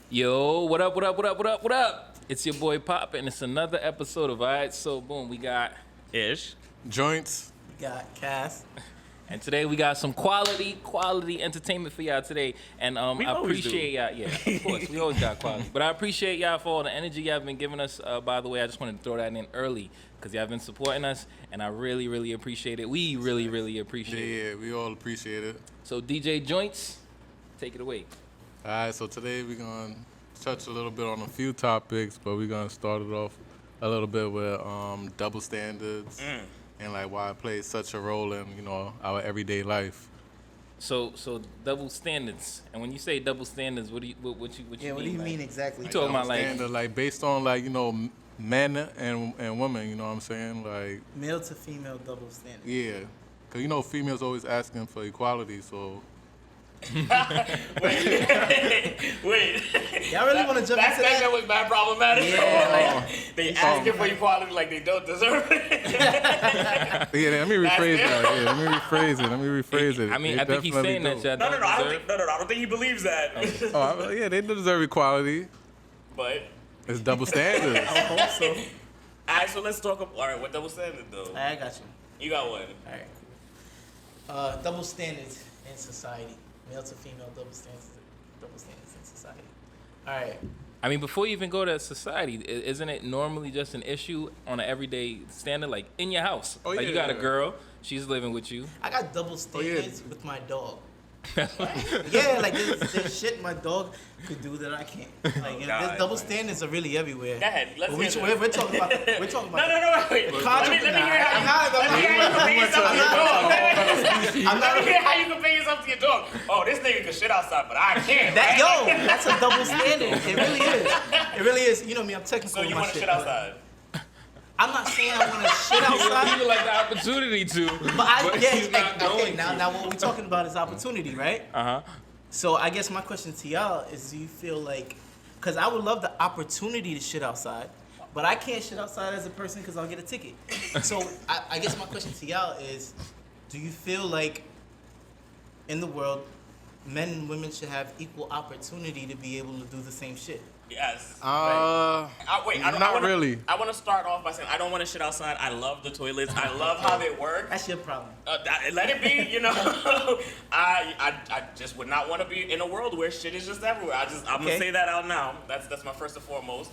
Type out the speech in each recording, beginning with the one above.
Yo, what up, what up, what up, what up, what up? It's your boy Pop, and it's another episode of IightSoBoom. We got Ish. Joints. We got Cass. And today we got some quality entertainment for y'all today. And I appreciate y'all. Yeah, of course, we always got quality. But I appreciate y'all for all the energy y'all been giving us. By the way, I just wanted to throw that in early because y'all been supporting us, and I really appreciate it. We really appreciate it. Yeah, we all appreciate it. So DJ Joints, take it away. All right, so today we're going to touch a little bit on a few topics, but we're going to start it off a little bit with double standards and like why it plays such a role in, our everyday life. So double standards. And when you say double standards, what you mean? What do you mean exactly? You talking about standard, like based on men and women, you know what I'm saying? Like male to female double standard. Yeah. Cuz females always asking for equality, so Wait. Y'all really want to jump into that? That was bad problematic. Yeah. They asking for equality like they don't deserve it. yeah, let me rephrase that. Yeah, let me rephrase it. I mean, I think he's saying that y'all No, don't I deserve. don't think he believes that. Yeah, they deserve equality. But It's double standards. I hope so. alright, so let's talk. All right, what double standard though? I got you. You got one. All right, cool. Double standards in society. Male to female double standards in society. All right. I mean, before you even go to society, isn't it normally just an issue on an everyday standard, like in your house? Oh, like yeah, you got a yeah. girl, she's living with you. I got double standards with my dog. Yeah. Yeah, like there's shit my dog could do that I can't. Like, God, there's double man. standards are really everywhere. Go ahead. Let's But hear we're this. talking about. No, wait. Let me hear how you compare yourself to your dog. Oh, this nigga can shit outside, but I can't. Right? That's a double standard. It really is. It really is. You know me, I'm technical So with you my want to shit. shit outside? I'm not saying I want to shit You outside. would like the opportunity to, But he's not okay, going now what we're talking about is opportunity, right? Uh-huh. So I guess my question to y'all is, do you feel like, because I would love the opportunity to shit outside, but I can't shit outside as a person because I'll get a ticket. So I guess my question to y'all is, do you feel like in the world, men and women should have equal opportunity to be able to do the same shit? Yes. Not really. I want to start off by saying I don't want to shit outside. I love the toilets. I love how they work. That's your problem. Let it be, I just would not want to be in a world where shit is just everywhere. I'm gonna say that out now. That's my first and foremost.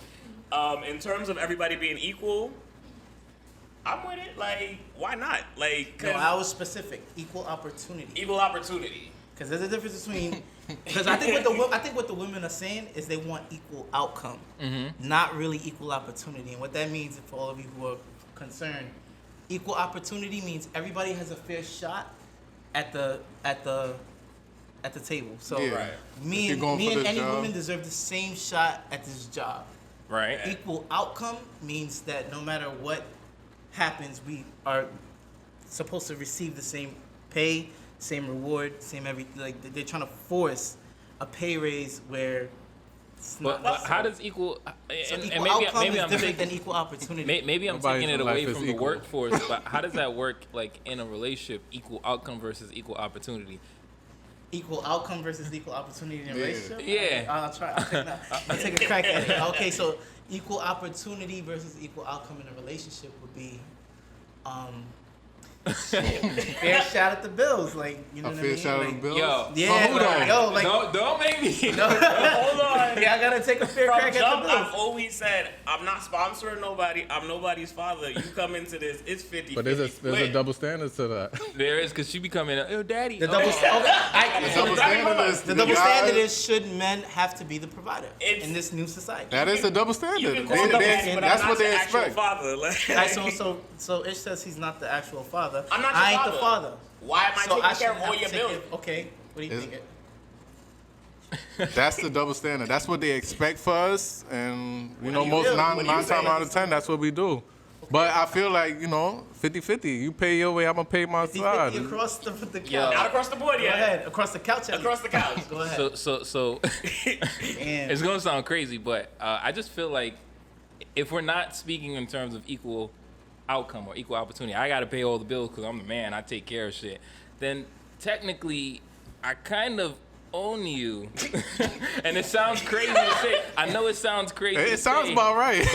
In terms of everybody being equal, I'm with it. Like, why not? Like, No, I was specific. Equal opportunity. equal opportunity. Because there's a difference between. Because I think what the women are saying is they want equal outcome, not really equal opportunity. And what that means, for all of you who are concerned, equal opportunity means everybody has a fair shot at the table. So Yeah. Right. me If you're and going for the any job. woman deserve the same shot at this job. Right. Equal outcome means that no matter what happens, we are supposed to receive the same pay, same reward, same everything. Like they're trying to force a pay raise where it's But not. how does equal? So And equal maybe outcome is I'm different than equal opportunity. maybe I'm Nobody's taking it life away is from the equal. workforce. But how does that work? Like in a relationship, equal outcome versus equal opportunity. Equal outcome versus equal opportunity in a Yeah. relationship? Yeah. I'll try. I'll take a crack at it. Okay, so equal opportunity versus equal outcome in a relationship would be fair shot at the bills. Like, you know A what I fair mean? shot at Like, the bills? Yo. yeah, Hold on. yo, like, Don't make me. Hold on. yeah, I gotta take a fair From crack at jump, the I've bills. always said I'm not sponsoring nobody. I'm nobody's father. You come into this, it's 50. But there's a double standard to that. There is, because she be coming, oh, daddy. The double, The double standard is the double standard is, should men have to be the provider It's- in this new society? that is a double You standard. can call them daddy, but That's I'm what not they your actual expect. father. Like, Right, so Ish says he's not the actual father. I'm not your I ain't father. the father. Why am I So taking should care of have all to your take bills? it- Okay, what do you Is- think? That's the double standard. That's what they expect for us, and do you most feel? nine What do you times say? out of 10, that's what we do. But I feel like 50-50. You pay your way, I'm gonna pay my 50 side. across the couch. Yo. Not across the board Go yet. ahead, across the couch. Across the couch. Go ahead. So Damn. it's gonna sound crazy, but I just feel like if we're not speaking in terms of equal outcome or equal opportunity, I gotta pay all the bills because I'm the man. I take care of shit. Then technically, I kind of own you. And it sounds crazy to say. I know it sounds crazy. It sounds about right.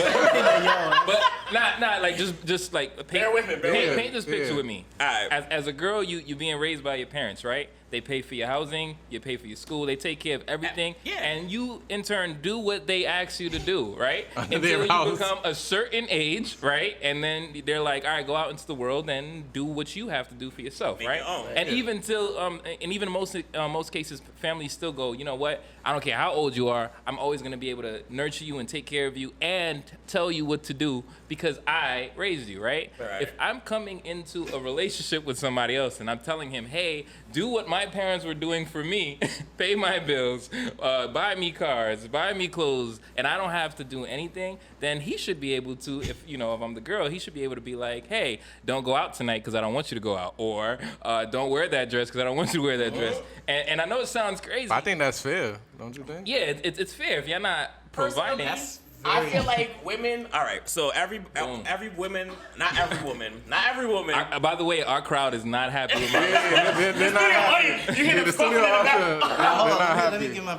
But not like just like paint this picture with me. All right. As a girl, you being raised by your parents, right? They pay for your housing, you pay for your school, they take care of everything, and you in turn do what they ask you to do, right? Until you become a certain age, right? And then they're like, all right, go out into the world and do what you have to do for yourself, Make right? your own. And even till and even most cases, families still go, you know what? I don't care how old you are, I'm always gonna be able to nurture you and take care of you and tell you what to do because I raised you, right? If I'm coming into a relationship with somebody else and I'm telling him, hey, do what my parents were doing for me, pay my bills, buy me cars, buy me clothes, and I don't have to do anything, then he should be able to, if I'm the girl, he should be able to be like, hey, don't go out tonight because I don't want you to go out, or don't wear that dress because I don't want you to wear that dress. And I know it sounds crazy. I think that's fair, don't you think? Yeah, it's fair if you're not providing. I feel like women. All right, so every woman, not every woman. By the way, our crowd is not happy with my. They're not happy. You hear the studio Let me give my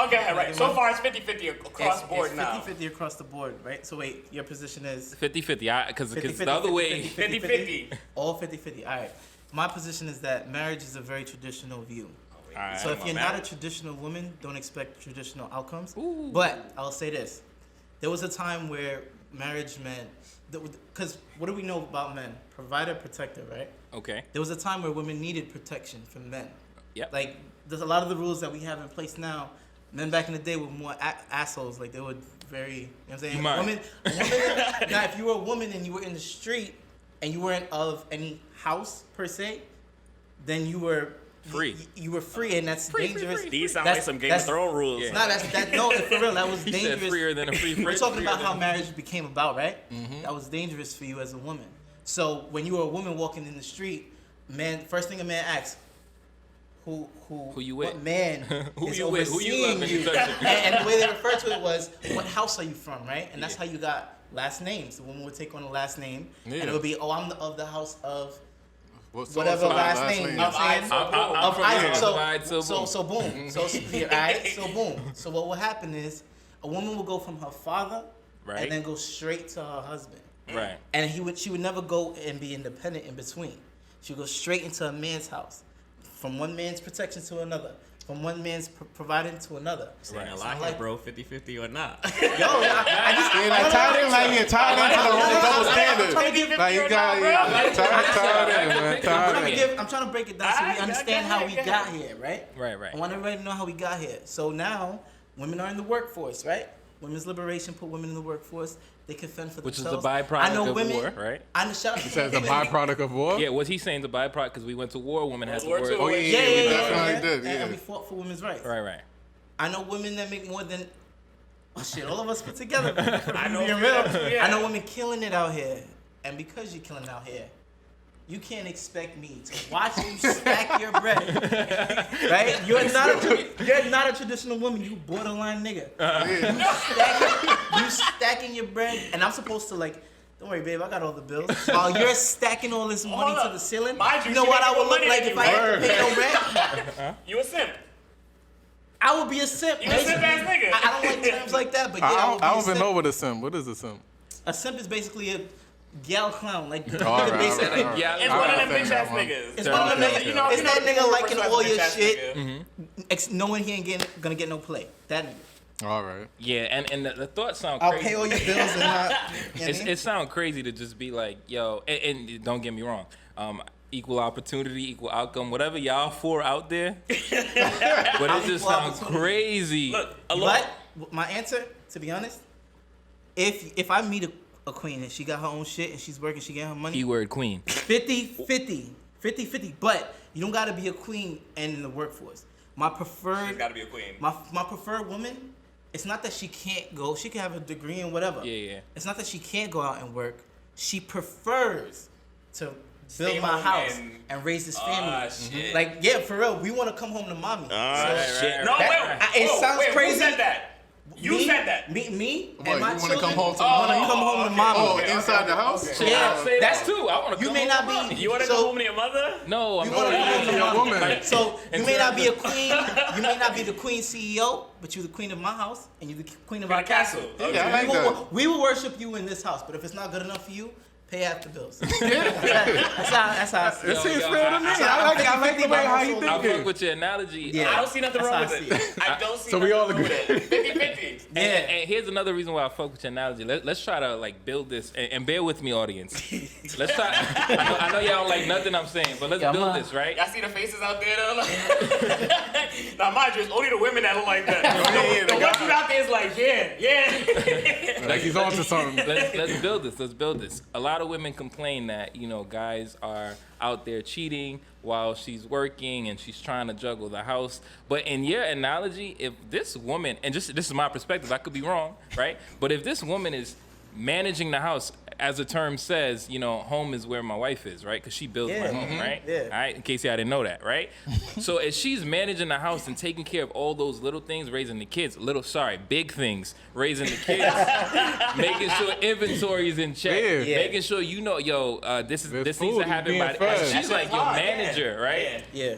Okay, right. So far, it's 50-50 across the board now. 50-50 across the board, right? So wait, your position is 50-50. Because the other way. 50-50. All 50-50. All right. My position is that marriage is a very traditional view. All right, So if you're not a traditional woman, don't expect traditional outcomes. But I'll say this. There was a time where marriage meant, because what do we know about men? Provider, protector, right? Okay. There was a time where women needed protection from men. Yep. Like, there's a lot of the rules that we have in place now. Men back in the day were more assholes. Like, they were very, you know what I'm saying? A woman, now, if you were a woman and you were in the street and you weren't of any house, per se, then you were free. You were free, and that's dangerous. Free. These sound like some Game of Thrones rules. Yeah. No, for real, that was He dangerous. said freer than a free fridge. We're talking about how marriage became about, right? Mm-hmm. That was dangerous for you as a woman. So when you were a woman walking in the street, first thing a man asks, who you with? What man who is you with? Who you overseeing love you? and And the way they referred to it was, what house are you from, right? And that's how you got last names. The woman would take on a last name, and it would be, I'm of the house of whatever last name. You know what I'm saying? So boom. So boom. So what will happen is a woman will go from her father and then go straight to her husband. Right. And she would never go and be independent in between. She would go straight into a man's house, from one man's protection to another, from one man's providing to another. Saying a lot here, bro. 50-50 or not. Yo, I just tied into the double standard. Like you got tied in. I'm trying to break it down so we understand how we got here, right? Right. I want everybody to know how we got here. So now, women are in the workforce, right? Women's liberation put women in the workforce. They can fend for themselves. Which is the byproduct of war, right? He says the byproduct of war? Yeah, was he saying the byproduct because we went to war, women had to work? Oh, yeah, we definitely did, And we fought for women's rights. Right. I know women that make more than, all of us put together. I know. I know women killing it out here. And because you're killing it out here, you can't expect me to watch you stack your bread, right? You're not a traditional woman. You borderline nigga. You stacking your bread, and I'm supposed to don't worry, babe, I got all the bills. While you're stacking all this money to the ceiling, you know what I would look like if I had to pay no rent? You a simp. I would be a simp. You a simp ass nigga. I don't like terms like that, but yeah, I don't even know what a simp. What is a simp? A simp is basically a gal clown, It's one of them bitch ass niggas. It's one of them niggas. It's that nigga liking all your shit, knowing he ain't gonna get no play. That nigga. All right. Yeah, and the thoughts sound I'll crazy. pay all your bills and not. It sounds crazy to just be like, yo, and don't get me wrong, equal opportunity, equal outcome, whatever y'all for out there. But it just sounds crazy. Look, but my answer, to be honest, if I meet a queen and she got her own shit and she's working, she get her money. Keyword queen. 50-50. But you don't gotta be a queen and in the workforce. My preferred. She's gotta be a queen. My preferred woman. It's not that she can't go. She can have a degree in whatever. Yeah. It's not that she can't go out and work. She prefers to build Stay my home house and raise this family. Shit. Like, yeah, for real. We want to come home to mommy. Shit. No, it sounds crazy. Who said that? You said that. Me What, and my you children. wanna come home to I want to mama? come home to mama. Oh, inside the house? Yeah, Yeah, I say that's- that too. I want to You come may home not to mama. be. You want to So- go home to your mother? No, I'm You not. wanna go home to your woman. So In you may not be a terms queen. You may not be the queen CEO, but you're the queen of my house, and you're the queen of Queen our of castle. castle. Yeah, I like We will worship you in this house, but if it's not good enough for you, pay half the bills. That's how I see It it. seems yo, fair to me. I like the way how you I fuck thinking. with your analogy. Yeah. I don't see nothing That's wrong how with I it. see I don't see So nothing we all wrong with it. 50-50. Yeah. And here's another reason why I fuck with your analogy. Let's try to like build this and bear with me, audience. Let's try. I know y'all don't like nothing I'm saying, but let's build this, right? Y'all see the faces out there though? Like, now mind you, it's only the women that don't like that. yeah, The the ones guy- who out there is like, yeah. Like he's on to something. Let's build this. Let's build this. A lot of women complain that guys are out there cheating while she's working and she's trying to juggle the house. But in your analogy, if this woman, and just this is my perspective, I could be wrong, right? But if this woman is managing the house, as the term says, home is where my wife is, right? Because she builds my home, right? Yeah. All right. In case y'all didn't know that, right? So if she's managing the house and taking care of all those little things, raising the kids, big things, raising the kids, making sure inventory is in check, Yeah. making sure this There's needs food, to happen being by. fed. She's That's like your hard, manager, right? Yeah.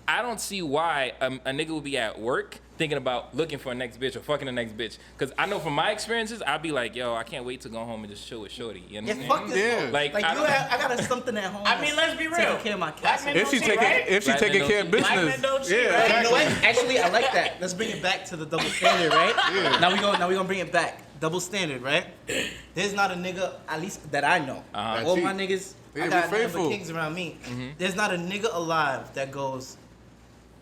I don't see why a nigga would be at work thinking about looking for a next bitch or fucking the next bitch. Because I know from my experiences, I'd be like, yo, I can't wait to go home and just chill with shorty. You know Yeah, what fuck I'm this. saying? Yeah. Yeah. Like, Like I got something at home. I mean, let's be real. Taking care of my castle. Black men If she don't cheat, right? Black men taking care don't of cheat. Black men business, don't cheat, yeah, right? You know exactly. what? Actually, I like that. Let's bring it back to the double standard, right? Yeah. Now we gonna bring it back. Double standard, right? There's not a nigga, at least that I know. Uh-huh. All That my cheat. niggas, Yeah, I be got nothing but faithful. kings around me. There's not a nigga alive that goes,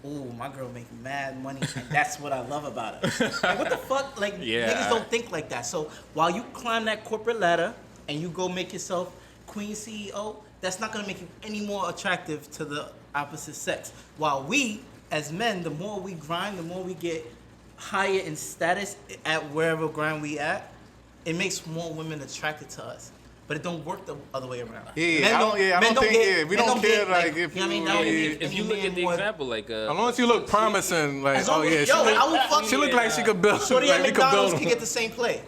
ooh, my girl making mad money, and that's what I love about her. Like, what the fuck? Like, Yeah. niggas don't think like that. So while you climb that corporate ladder and you go make yourself queen CEO, that's not gonna make you any more attractive to the opposite sex. While we, as men, the more we grind, the more we get higher in status at wherever grind we at, it makes more women attracted to us. But it don't work the other way around. Yeah, Men I don't men think, get- we men don't get, care, like, if you know what I mean? you- Now, If you look at the more- example, like As long as you look promising, like, As long as, she yo, look, I would fuck she look like she could build. Shorty like at we could build. McDonald's can get the same play.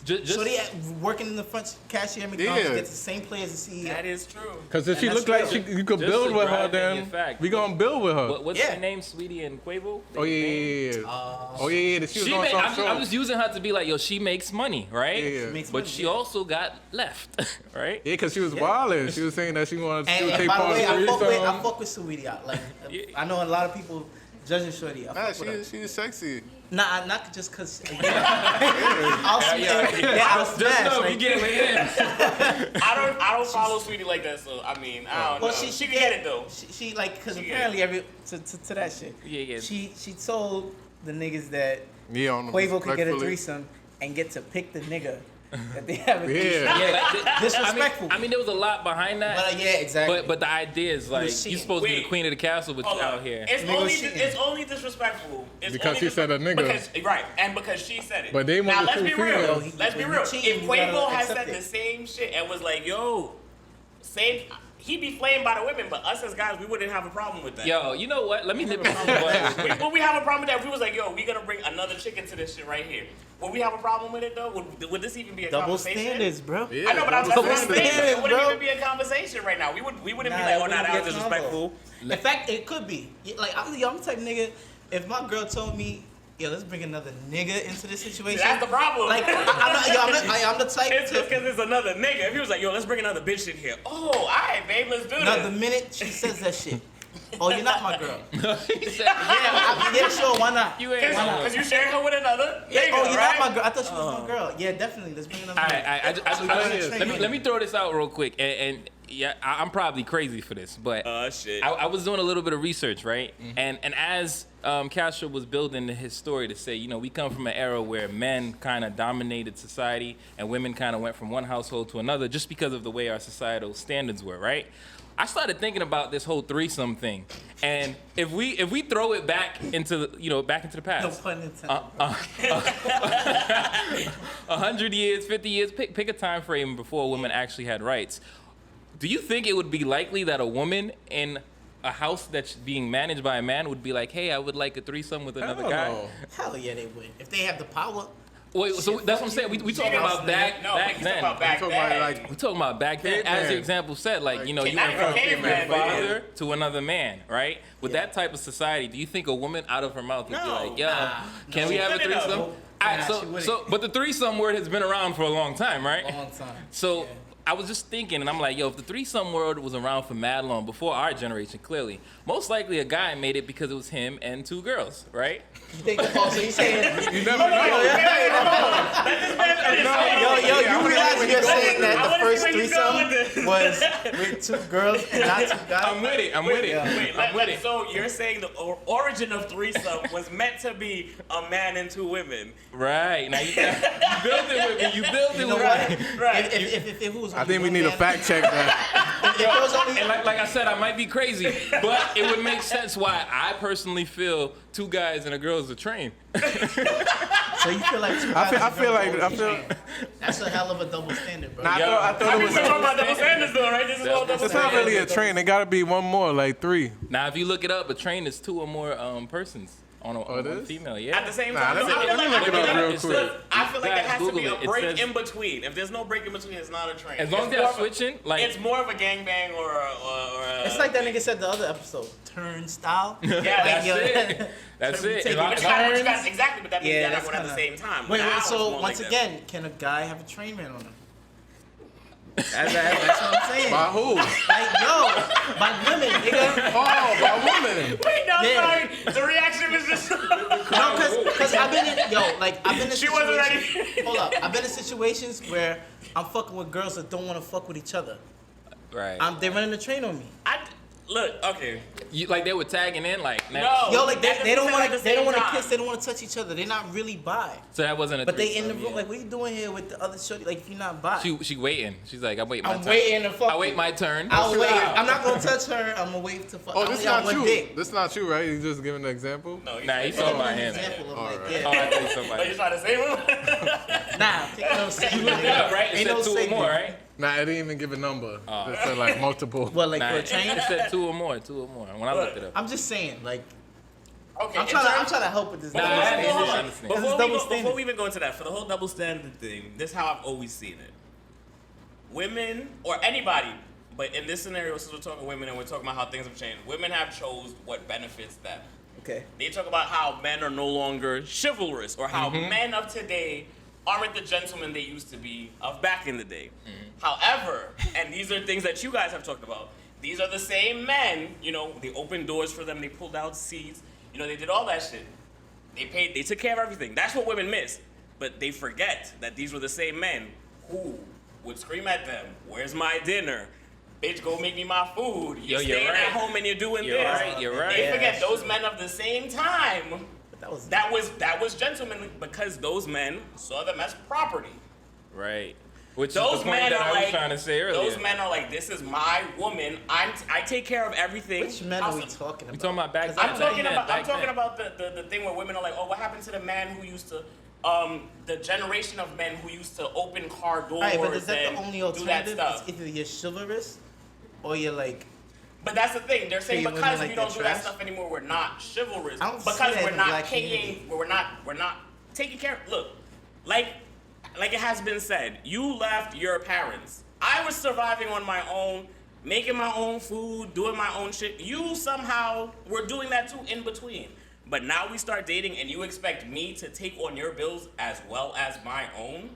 just Shorty at working in the front cashier at McDonald's Yeah. gets the same play as the CEO. That is true. Because if she And look that's like real. you could Just build to with her, drive in your then fact. we gonna build with her. what's Yeah. her name, Sweetie and Quavo? Oh yeah. Oh yeah. She was She on make, some I'm show. just using her to be like, yo, she makes money, right? Yeah. Makes But money, she yeah. also got left, right? Yeah, because she was wildin'. She was saying that she wanted to And take by the part way, in I the fuck with Saweetie. Like, Yeah. I know a lot of people judging Shorty. I Nah, fuck with her. she's sexy. Nah, not just cause. I'll Just smash. know if Like, you get it with him. I don't follow Sweetie like that, so I mean, I don't well, know. she She can get it though. She like, cause She apparently to that shit. Yeah. She told the niggas that Yeah, on the Quavo could get a respectfully. threesome and get to pick the nigga that they have a Yeah. threesome. Yeah, Disrespectful. I mean, there was a lot behind that. But yeah, exactly. But the idea is like was you're cheating. supposed to be the Wait. queen of the castle, but Hold you're on. out here. Nigga It's only disrespectful. It's Because only she said a nigga. Because, right, and because she said it. But they now want let's the be two real. females. Let's be When real. you cheating, If you gotta Quavo had accept said it. the same shit and was like, yo, same, he'd be flamed by the women, but us as guys, we wouldn't have a problem with that. Yo, you know what? Let me nip it on the butt. Would we have a problem with that if we was like, yo, we gonna bring another chick into this shit right here? Would we have a problem with it though? Would this even be a double conversation? standards, bro. Yeah, I know, but I'm double just saying, standards, it wouldn't bro. even be a conversation right now. We wouldn't Nah, be like, it oh, wouldn't nah, that be was a disrespectful. In fact, it could be. Like I'm the type of nigga. If my girl told me, yo, let's bring another nigga into this situation. That's the problem. Like I'm the type It's just to. because it's another nigga. If he was like, yo, let's bring another bitch in here. Oh, all right, babe, let's do No, the this. minute she says that shit, oh, you're not my girl. He said, Yeah, sure, why not? you ain't. Because you sharing her with another Yeah, nigga, oh, you're right? not my girl. I thought she was my girl. Yeah, definitely. Let's bring another. All nigga. right, Train let nigga. me throw this out real quick, and yeah, I'm probably crazy for this, but Shit. I was doing a little bit of research, right? And as Castro was building his story to say, you know, we come from an era where men kind of dominated society and women kind of went from one household to another just because of the way our societal standards were, right? I started thinking about this whole threesome thing, and if we throw it back into the past. No pun intended. 100 years, 50 years, pick a time frame before women actually had rights. Do you think it would be likely that a woman in a house that's being managed by a man would be like, hey, I would like a threesome with another guy? Hell yeah, they would. If they have the power. Wait, so that's what I'm saying. We talking about back then. We talking about back then. As your example said, like, you know, you went from your father to another man, right? With that type of society, do you think a woman out of her mouth would be like, yo, can we have a threesome? But the threesome word has been around for a long time, right? Long time. So I was just thinking, and I'm like, yo, if the threesome word was around for mad long, before our generation, clearly, most likely a guy made it because it was him and two girls, right? You think so you saying you never know. You realize you're saying that the first threesome was with two girls and not two guys? I'm with it. Wait, so you're saying the origin of threesome was meant to be a man and two women? Right. Now you built it with me. You built it with me. Right. If it was I think we need a fact check that. And like I said, I might be crazy, but it would make sense why I personally feel two guys and a girl is a train. So you feel like two guys I feel that's a hell of a double standard, bro. I thought it was. We're talking about double standards, though, right? This is all double It's not really a train. It got to be one more, like 3. Now, if you look it up, a train is 2 or more persons on a female. Yeah. At the same time, Let me look it up real quick. I feel like there has to be a Google it. break in between. If there's no break in between, it's not a train. As long as they're switching, like it's more of a gangbang or a It's like that nigga said the other episode. Turnstile. Yeah, that's it. That's it. Exactly, but that means they're not going at the same time. Wait, Now so it's once more like again, can a guy have a train man on him? That's what I'm saying. By who? Like, yo, by women, nigga. Oh, by women. Wait, no, Yeah. sorry. The reaction was just. No, because I've been in, I've been in She wasn't situations. Hold up. I've been in situations where I'm fucking with girls that don't want to fuck with each other. right. They're running the train on me. Look, okay. Like they were tagging in, like No. Yo, like they don't want to. They don't want to time. kiss. They don't want to touch each other. They're not really bi. So that wasn't a. But they in the threesome, room. yeah. Like, what are you doing here with the other shorty? Like, if you're not bi. She waiting. She's like, I'm waiting my I'm turn. waiting to fuck. I wait you. my turn. I'll wait. Wow. I'm not gonna touch her. I'm gonna wait to fuck. Oh, I this only got not one you. dick. This not you, right? You just giving an example. No, Nah, he's talking about him. Example of like, Alright. yeah. Oh, I think Are somebody. you trying to say one? Nah, take no second. You looked it up, right? It Ain't said no 2 or second. more, right? Nah, it didn't even give a number. It said like multiple. What, like Nah, for a it train? said 2 or more. When I looked it up. I'm just saying, like, Okay. I'm trying to help with this. Nah, double I standard. understand. It's Before double we standard. even go into that, for the whole double standard thing, this is how I've always seen it. Women, or anybody, but in this scenario, since we're talking women and we're talking about how things have changed, women have chose what benefits them. Okay. They talk about how men are no longer chivalrous, or how men of today aren't the gentlemen they used to be of back in the day. However, and these are things that you guys have talked about, these are the same men, you know, they opened doors for them, they pulled out seats, you know, they did all that shit. They took care of everything. That's what women miss. But they forget that these were the same men who would scream at them, where's my dinner? Bitch, go make me my food. You're staying at home and you're doing this. You're right. They forget those men of the same time. But That was gentlemanly because those men saw them as property. Right. Which Those is the point men that are I was like, trying to say earlier. those men are like, this is my woman. I take care of everything. which men are we talking about? We talking about back then. I'm talking Back about the thing where women are like, oh, what happened to the man who used to, the generation of men who used to open car doors Right, but is that and the only do that alternative? stuff? It's either you're chivalrous or you're like. But that's the thing. They're saying Treat women because like we don't they're do that trash? stuff anymore, we're not chivalrous. I don't see Because that we're in the not black paying. community. We're not taking care. Look, like it has been said, you left your parents. I was surviving on my own, making my own food, doing my own shit. You somehow were doing that too in between. But now we start dating, and you expect me to take on your bills as well as my own?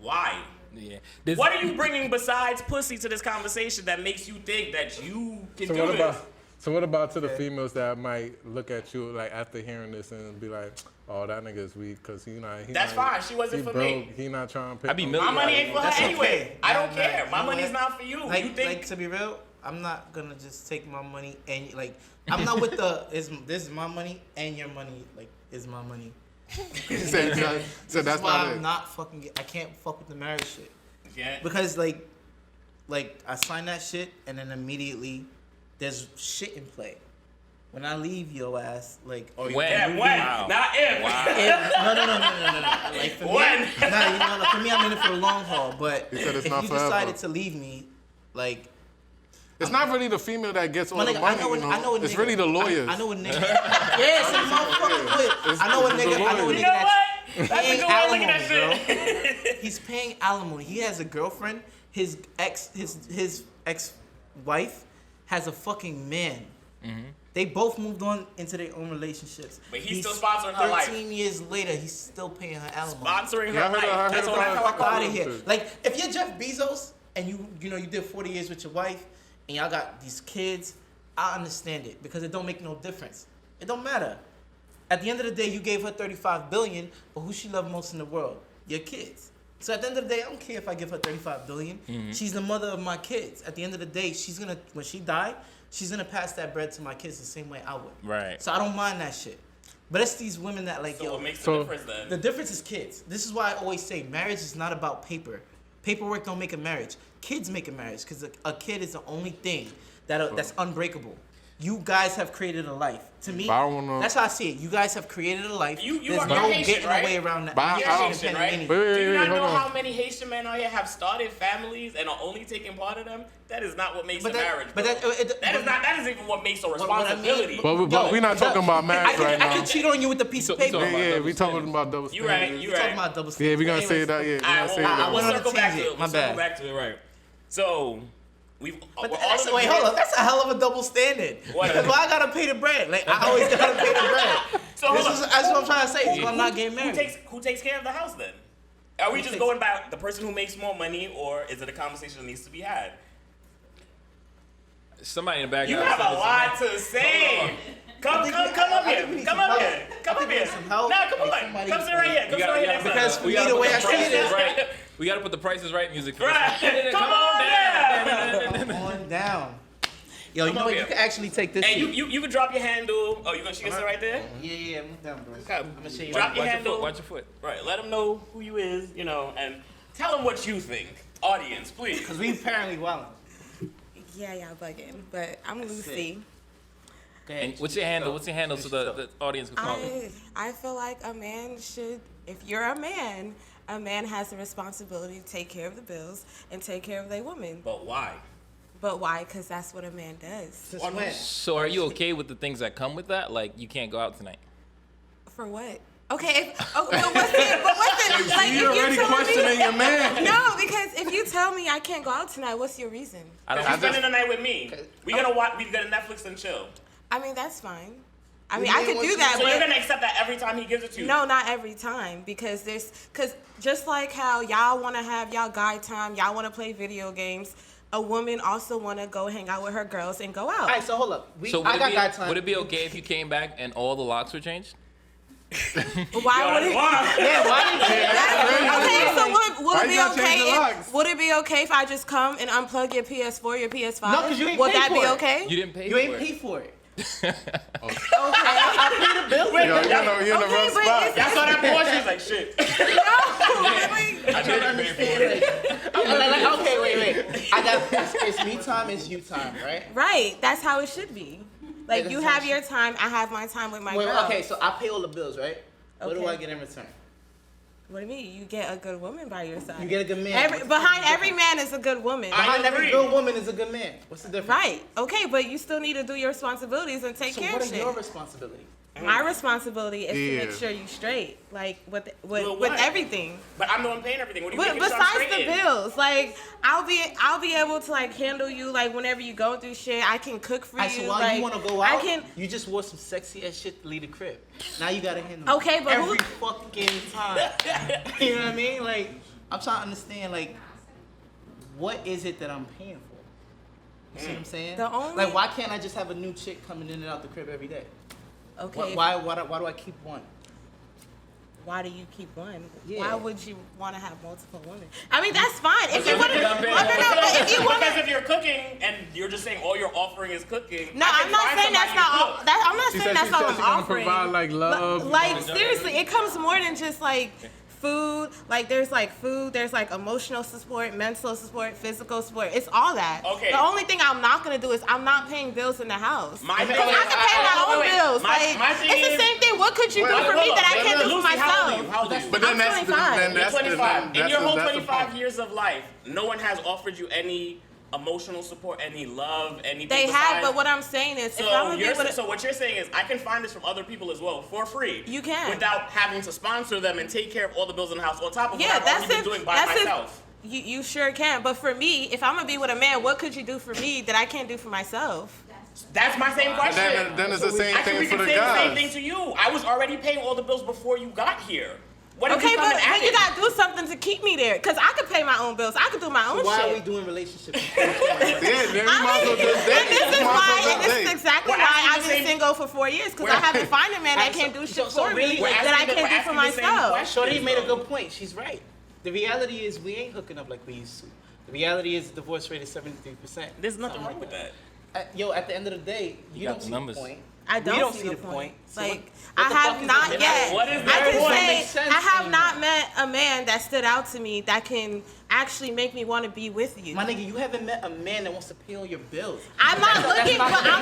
Why? Yeah. What are you bringing besides pussy to this conversation that makes you think that you can do this? So what about to the females that might look at you like after hearing this and be like, oh, that nigga is weak because That's fine. She wasn't for me. He not trying to pick. I be on milking. My money ain't for her That's anyway. okay. I don't Nah, care. My you know money's what? not for you. Like, You think? like to be real, I'm not gonna just take my money and like I'm not with the this is my money and your money like is my money. So This that's is why not I'm it. not fucking. I can't fuck with the marriage shit Yeah. because like I sign that shit and then immediately there's shit in play. When I leave your ass, like or When? Yeah, when? Wow. Not if. No. Like for When? me, for me, I'm in it for the long haul. But You said it's if not you forever. decided to leave me, like It's not really the female that gets all the nigga, money. I know a it's nigga. really the lawyers. I know a nigga. Yeah, some motherfucking lawyer. I know a nigga You know what? That's a paying good way of looking at alimony, shit. He's paying alimony. He has a girlfriend. His ex-wife has a fucking man. Mm-hmm. They both moved on into their own relationships. But he's still sponsoring her life. 13 years later, he's still paying her alimony. Sponsoring her life. That's what I Fuck out of here. Like, if you're Jeff Bezos and you did 40 years with your wife and y'all got these kids, I understand it because it don't make no difference. It don't matter. At the end of the day, you gave her $35 billion, but who she loved most in the world? Your kids. So at the end of the day, I don't care if I give her $35 billion. Mm-hmm. She's the mother of my kids. At the end of the day, when she die, she's gonna pass that bread to my kids the same way I would. Right. So I don't mind that shit. But it's these women that like, so yo. What makes the difference then? The difference is kids. This is why I always say marriage is not about paper. Paperwork don't make a marriage. Kids make a marriage because a kid is the only thing that's unbreakable. You guys have created a life. To me, that's how I see it. You guys have created a life. There's no getting away around that. You're Haitian, right? Do you not know how many Haitian men out here have started families and are only taking part of them? That is not what makes a marriage. But that is even what makes a responsibility. But we're not talking about marriage right now. I can cheat on you with a piece of paper. Yeah, we talking about double standards. You're right. Talking about double standards. Yeah, we're gonna say that. Yeah, I want to circle back to it. My bad. Back to it. Right. So. Wait, hold up. That's a hell of a double standard. Because I gotta pay the bread. Like I always gotta pay the bread. That's what I'm trying to say. So I'm not getting married. Who takes care of the house then? Are we just going by the person who makes more money, or is it a conversation that needs to be had? Somebody in the back. You have a lot to say. Come up here. Come up here. Nah, come on. Come sit right here. Because for me, the way I see it is, we gotta put the prices right music. Right. Come on down. Yo, you know what? You can actually take this. Hey, you can drop your handle. Oh, she gonna sit right there? Yeah, I'm down, bro. I'm gonna show you. Drop your handle. Watch your foot. Right. Let them know who you is, and tell them what you think. Audience, please. Because we apparently wildin'. Yeah, y'all bugging. But I'm Lucy. And what's your handle? What's your handle so the audience can follow? I feel like a man should, if you're a man has the responsibility to take care of the bills and take care of their woman. But why? Because that's what a man does. So are you okay with the things that come with that? Like you can't go out tonight? For what? Okay, but what's it? Like, you're already questioning your man. No, because if you tell me I can't go out tonight, what's your reason? You're spending the night with me. We're gonna Netflix and chill. I mean, that's fine. I mean, I could do that. So you're gonna accept that every time he gives it to you? No, not every time, because just like how y'all want to have y'all guy time, y'all want to play video games. A woman also want to go hang out with her girls and go out. All right, so hold up. I got guy time. Would it be okay if you came back and all the locks were changed? Why would it? Yeah, why? Okay, so would it be okay if I just come and unplug your PS4, your PS5? No, because you ain't Would pay that for be it. okay? You didn't pay. You ain't pay for it. Okay. I paid the bill. You're in the wrong spot. Y'all saw that Porsche? It's like shit. I didn't pay for it. Okay, wait. I got it's me time, it's you time, right? Right. That's how it should be. Like you have your time, I have my time with my girl. Okay, so I pay all the bills, right? What do I get in return? What do you mean? You get a good woman by your side. You get a good man. Behind every man is a good woman. Behind every good woman is a good man. What's the difference? Right. Okay, but you still need to do your responsibilities and take care of shit. So what is your responsibility? My responbility is to make sure you straight, like with everything. But I'm the one paying everything. What do you mean? Besides the bills, like I'll be able to like handle you like whenever you go through shit. I can cook for you. So while you want to go out, you just wore some sexy ass shit to leave the crib. Now you gotta handle me. Okay, but every fucking time. You know what I mean? Like I'm trying to understand like what is it that I'm paying for? You see what I'm saying? Like why can't I just have a new chick coming in and out the crib every day? Okay. Why do I keep one? Why do you keep one? Yeah. Why would you want to have multiple women? I mean, that's fine. If you want to, because if you're cooking and you're just saying all you're offering is cooking. No, I'm not saying that's not all. I'm not saying that's all I'm offering. Provide like love. Like seriously, it comes more than just like food. Like there's like food. There's like emotional support, mental support, physical support. It's all that. Okay. The only thing I'm not gonna do is I'm not paying bills in the house. I can pay my own bills. It's the same thing. What could you do for me that I can't do for myself? How old are you? But then I'm 25. You're 25. In your whole 25 years of life, no one has offered you any emotional support, any love, anything. They besides, have, but what I'm saying is, if I'm so what you're saying is, I can find this from other people as well for free. You can, without having to sponsor them and take care of all the bills in the house on top of what I've that's already been doing by myself. You sure can, but for me, if I'm gonna be with a man, what could you do for me that I can't do for myself? That's my same question. Then it's the same thing for the guys. guys. Same thing to you. I was already paying all the bills before you got here. What Okay, but you gotta do something to keep me there, cause I could pay my own bills. I could do my own shit. Why are we doing relationships? Then we might as well just date. And this is exactly why I've been single for 4 years, cause I haven't found a man that can't do shit for me that I can't do for myself. Shorty made a good point. She's right. The reality is we ain't hooking up like we used to. The reality is the divorce rate is 73%. There's nothing wrong with that. At the end of the day, you don't see the point. I We don't see the point. So Like, what I the have fuck is not the yet. What is I their can point? say Makes sense I have anymore. not met a man that stood out to me that can actually make me want to be with you. My nigga, you haven't met a man that wants to pay all your bills. I'm not looking, not but the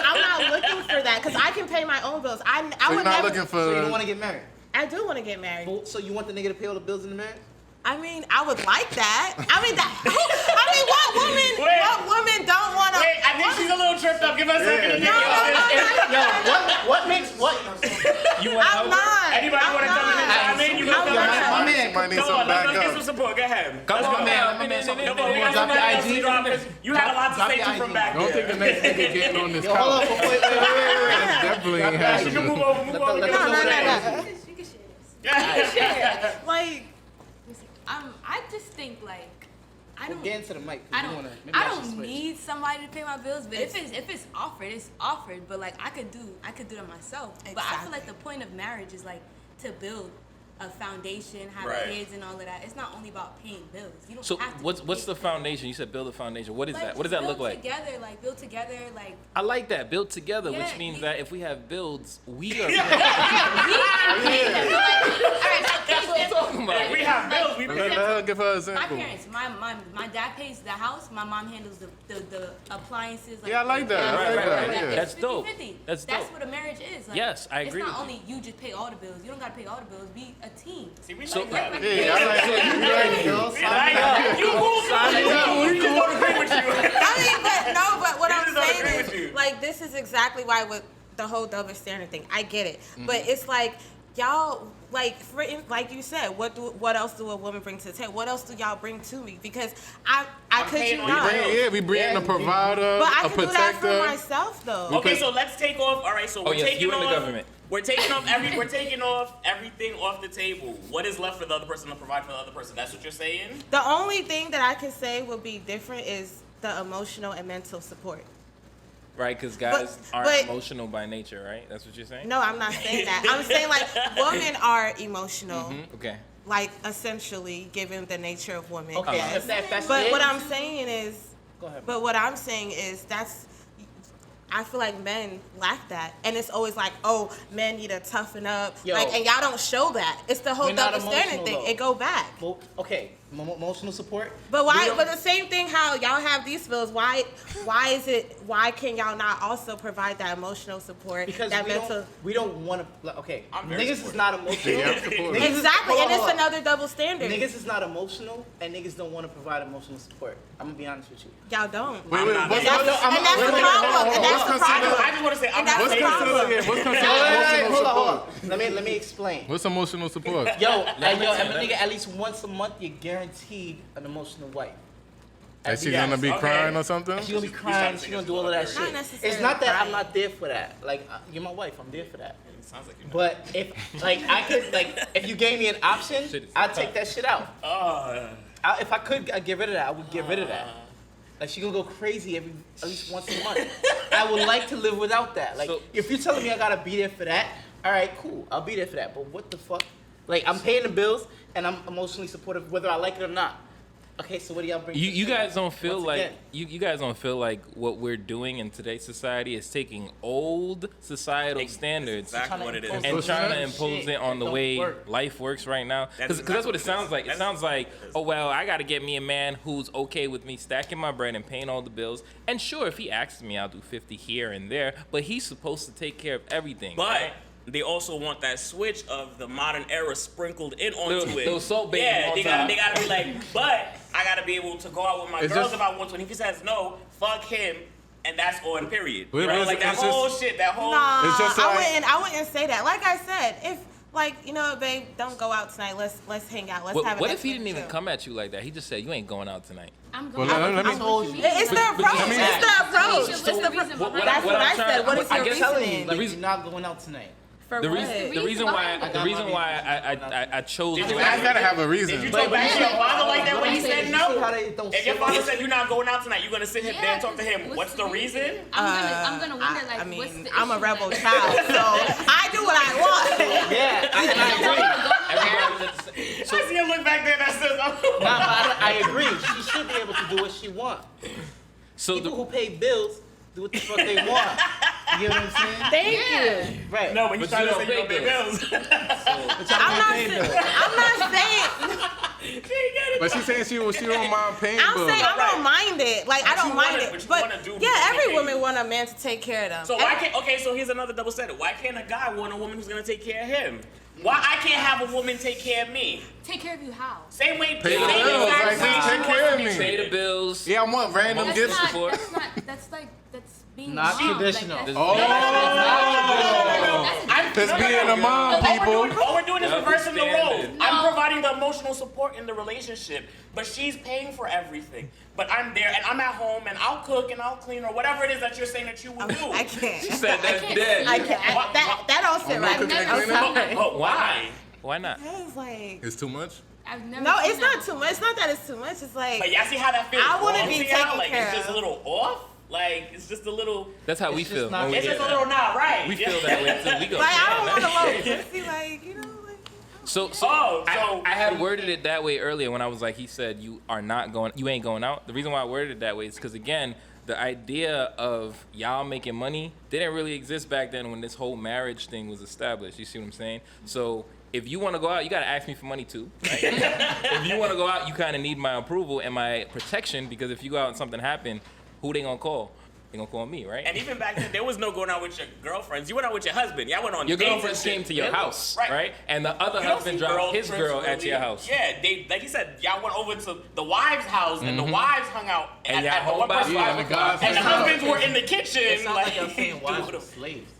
I'm not looking for that because I can pay my own bills. I So would you're not never. looking for. So you don't want to get married. I do want to get married. So you want the nigga to pay all the bills in the marriage? I mean, I would like that. What woman don't want to? Wait, I think she's a little tripped up. Give her a second. No. What makes what? I'm not. Anybody want to come in and chime in? You can come in. My man, Might need Come some on, let's get backup. some support. Go ahead. Come on, man. Come on, we got Drop your somebody else IG. to drop this. You had a lot to Drop say your to from IG. back Don't think the there. next nigga getting on this Yo, hold couch. up. Wait. That definitely ain't You can happening. move over. Let them know No. You can share this. Like, I just think like I don't. Get into the mic. I don't need somebody to pay my bills, but if it's offered, it's offered. But like I could do that myself. But I feel like the point of marriage is like to build a foundation, have Right. kids, and all of that. It's not only about paying bills. You don't So have to. what's the foundation? You said build a foundation. What is like, that? What does that look like? Build together, like. I like that. Build together, Yeah, which means that if we have builds, we are. Alright, talking about. If we have bills, we pay. Give her an my example. parents, my dad pays the house, my mom handles the appliances. Like, Yeah, I like that. I like that. Yeah. That's dope. 50-50. That's That's dope. what a marriage is. Like, Yes, I agree It's not with only you just pay all the bills. You don't gotta pay all the bills. Be a team. See, we So- like that. Yeah, I like it. You like it, girl. We like that. You cool, son. We just don't agree with you. but what We I'm just don't agree saying with you. is, like, this is exactly why with the whole double standard thing. I get it, but it's like y'all, like you said, what else do a woman bring to the table? What else do y'all bring to me? Because I could paying you all your not. bills. We bring a provider, But I a can do that for protector. myself though. Okay, so let's take off. All right, so we're yes, taking you off. and the government. We're taking off everything off the table. What is left for the other person to provide for the other person? That's what you're saying? The only thing that I can say would be different is the emotional and mental support. Right, because guys aren't but- emotional by nature, right? That's what you're saying? No, I'm not saying that. I'm saying like women are emotional, Okay. like essentially given the nature of women. Okay, yes. if that's But it. what I'm saying is, Go ahead. I feel like men lack that, and it's always like, oh, men need to toughen up, Yo. like, and y'all don't show that. It's the whole We're not double standard emotional, thing. though. It go back. Well, okay, emotional support. But We why? don't- But the same thing. How y'all have these feels? Why can y'all not also provide that emotional support? Because that we don't want to. Okay, I'm very niggas is not emotional. Yeah, I'm supportive. Niggas- Exactly, hold on, and it's hold on. another double standard. Niggas is not emotional, and niggas don't want to provide emotional support. I'm gonna be honest with you. Y'all don't. Wait, I'm not- what's And that's the problem. And that's the I problem. just want to say, I'm And not that's saying the problem. What's considered Hold emotional on. support? Let me explain. What's emotional support? Yo, if a nigga at least once a month, you're guaranteed an emotional wife. Like she's Yes, gonna be okay. crying or something? She's gonna be trying crying. to She's take gonna us do all of that to Not shit. necessarily It's not that I'm crying. not there for that. Like, you're my wife. I'm there for that. Sounds like you know. But if I could if you gave me an option, I'd take that shit out. If I could, I'd get rid of that. I would get rid of that. Like, she gonna go crazy at least once a month. I would like to live without that. Like, So- if you're telling me I gotta be there for that, all right, cool. I'll be there for that. But what the fuck? Like, I'm paying the bills and I'm emotionally supportive whether I like it or not. Okay, so what do y'all bring? to the You table? guys don't feel Once like again. you guys don't feel like what we're doing in today's society is taking old societal standards Exactly what it is. and trying to Shit, impose it on the don't way work. life works right now. That's Because that's what it exactly sounds like. It That's- sounds like, oh well, I got to get me a man who's okay with me stacking my bread and paying all the bills. And sure, if he asks me, I'll do 50 here and there. But he's supposed to take care of everything. But they also want that switch of the modern era sprinkled in onto it. Those soap babies. Yeah, they gotta be like, but I gotta be able to go out with my girls if I want to. And if he says no, fuck him. And that's on period. Right? Like that whole shit, that whole. Nah, it's just like, I wouldn't say that. Like I said, if like you know, babe, don't go out tonight. Let's hang out. Let's have a. What if he didn't even come at you like that? He just said, "You ain't going out tonight." I'm going. It's the approach. It's the approach. That's what I said. What is your reasoning? Like, you're not going out tonight. For The what? reason why I chose. I gotta have a reason. Did you talk back to your father like that when he said no? If your father If said you're not going out tonight, you're gonna sit here there and talk to him. What's the reason? I'm gonna wonder like, I mean, what's the I'm a issue? rebel Like, child, so I do what I want. Yeah, I agree. So I see him look back there and says, I agree. She should be able to do what she wants. So People who pay bills do what the fuck they want. You get what I'm saying? Thank you. Right. no, when you But try you to don't say you don't pay pay bills. I'm not saying. But she's saying she don't mind paying I'm bills. saying I don't mind it. Like I But don't you mind wanna- it. but you But wanna do yeah, what every they woman do. want a man to take care of them. So why can't? Okay, so here's another double standard. Why can't a guy want a woman who's gonna take care of him? Why I can't have a woman take care of me? Take care of you how? Same way. Pay the same bills, exact like, way just she take care wants of me me. pay the bills. Yeah, I want random That's gifts. before. That's being Not a mom. traditional. Like, Oh, that's being a mom, people. All we're doing is Double reversing the roles. standard. I'm providing the emotional support in the relationship, but she's paying for everything. But I'm there and I'm at home and I'll cook and I'll clean or whatever it is that you're saying that you will do. I can't. She said that's dead. I can't. That don't sit right. cooking and I'm cleaning? sorry. But why? Why not? It's like It's too much. I've never no, seen it's not too much. It's not that it's too much. It's like But y'all see how that feels? I wanna wrong be to y'all? taken Like care it's just a of. little off. Like it's just a little. That's how we It's feel. just not- when we It's get just a there. little not right. We feel that way too. We go. Like I "Damn, don't want that's to shit." low pussy. Like you know, like. So I had worded it that way earlier when I was like, he said you ain't going out. The reason why I worded it that way is because again, the idea of y'all making money didn't really exist back then when this whole marriage thing was established. You see what I'm saying? So if you want to go out, you got to ask me for money too. Right? If you want to go out, you kind of need my approval and my protection because if you go out and something happen, who they gonna call? They gonna call me, right? And even back then, there was no going out with your girlfriends. You went out with your husband. Y'all went on Your dates and girlfriends shit. came to your house, Right. right? And the other You don't husband see dropped his trips girl at really. your house. Yeah, they like you said, y'all went over to the wives' house and the wives hung out And y'all at the home one by person's yourself. house. the guys And the hung out. husbands were in the kitchen. It sounds like y'all like, saying wives are slaves.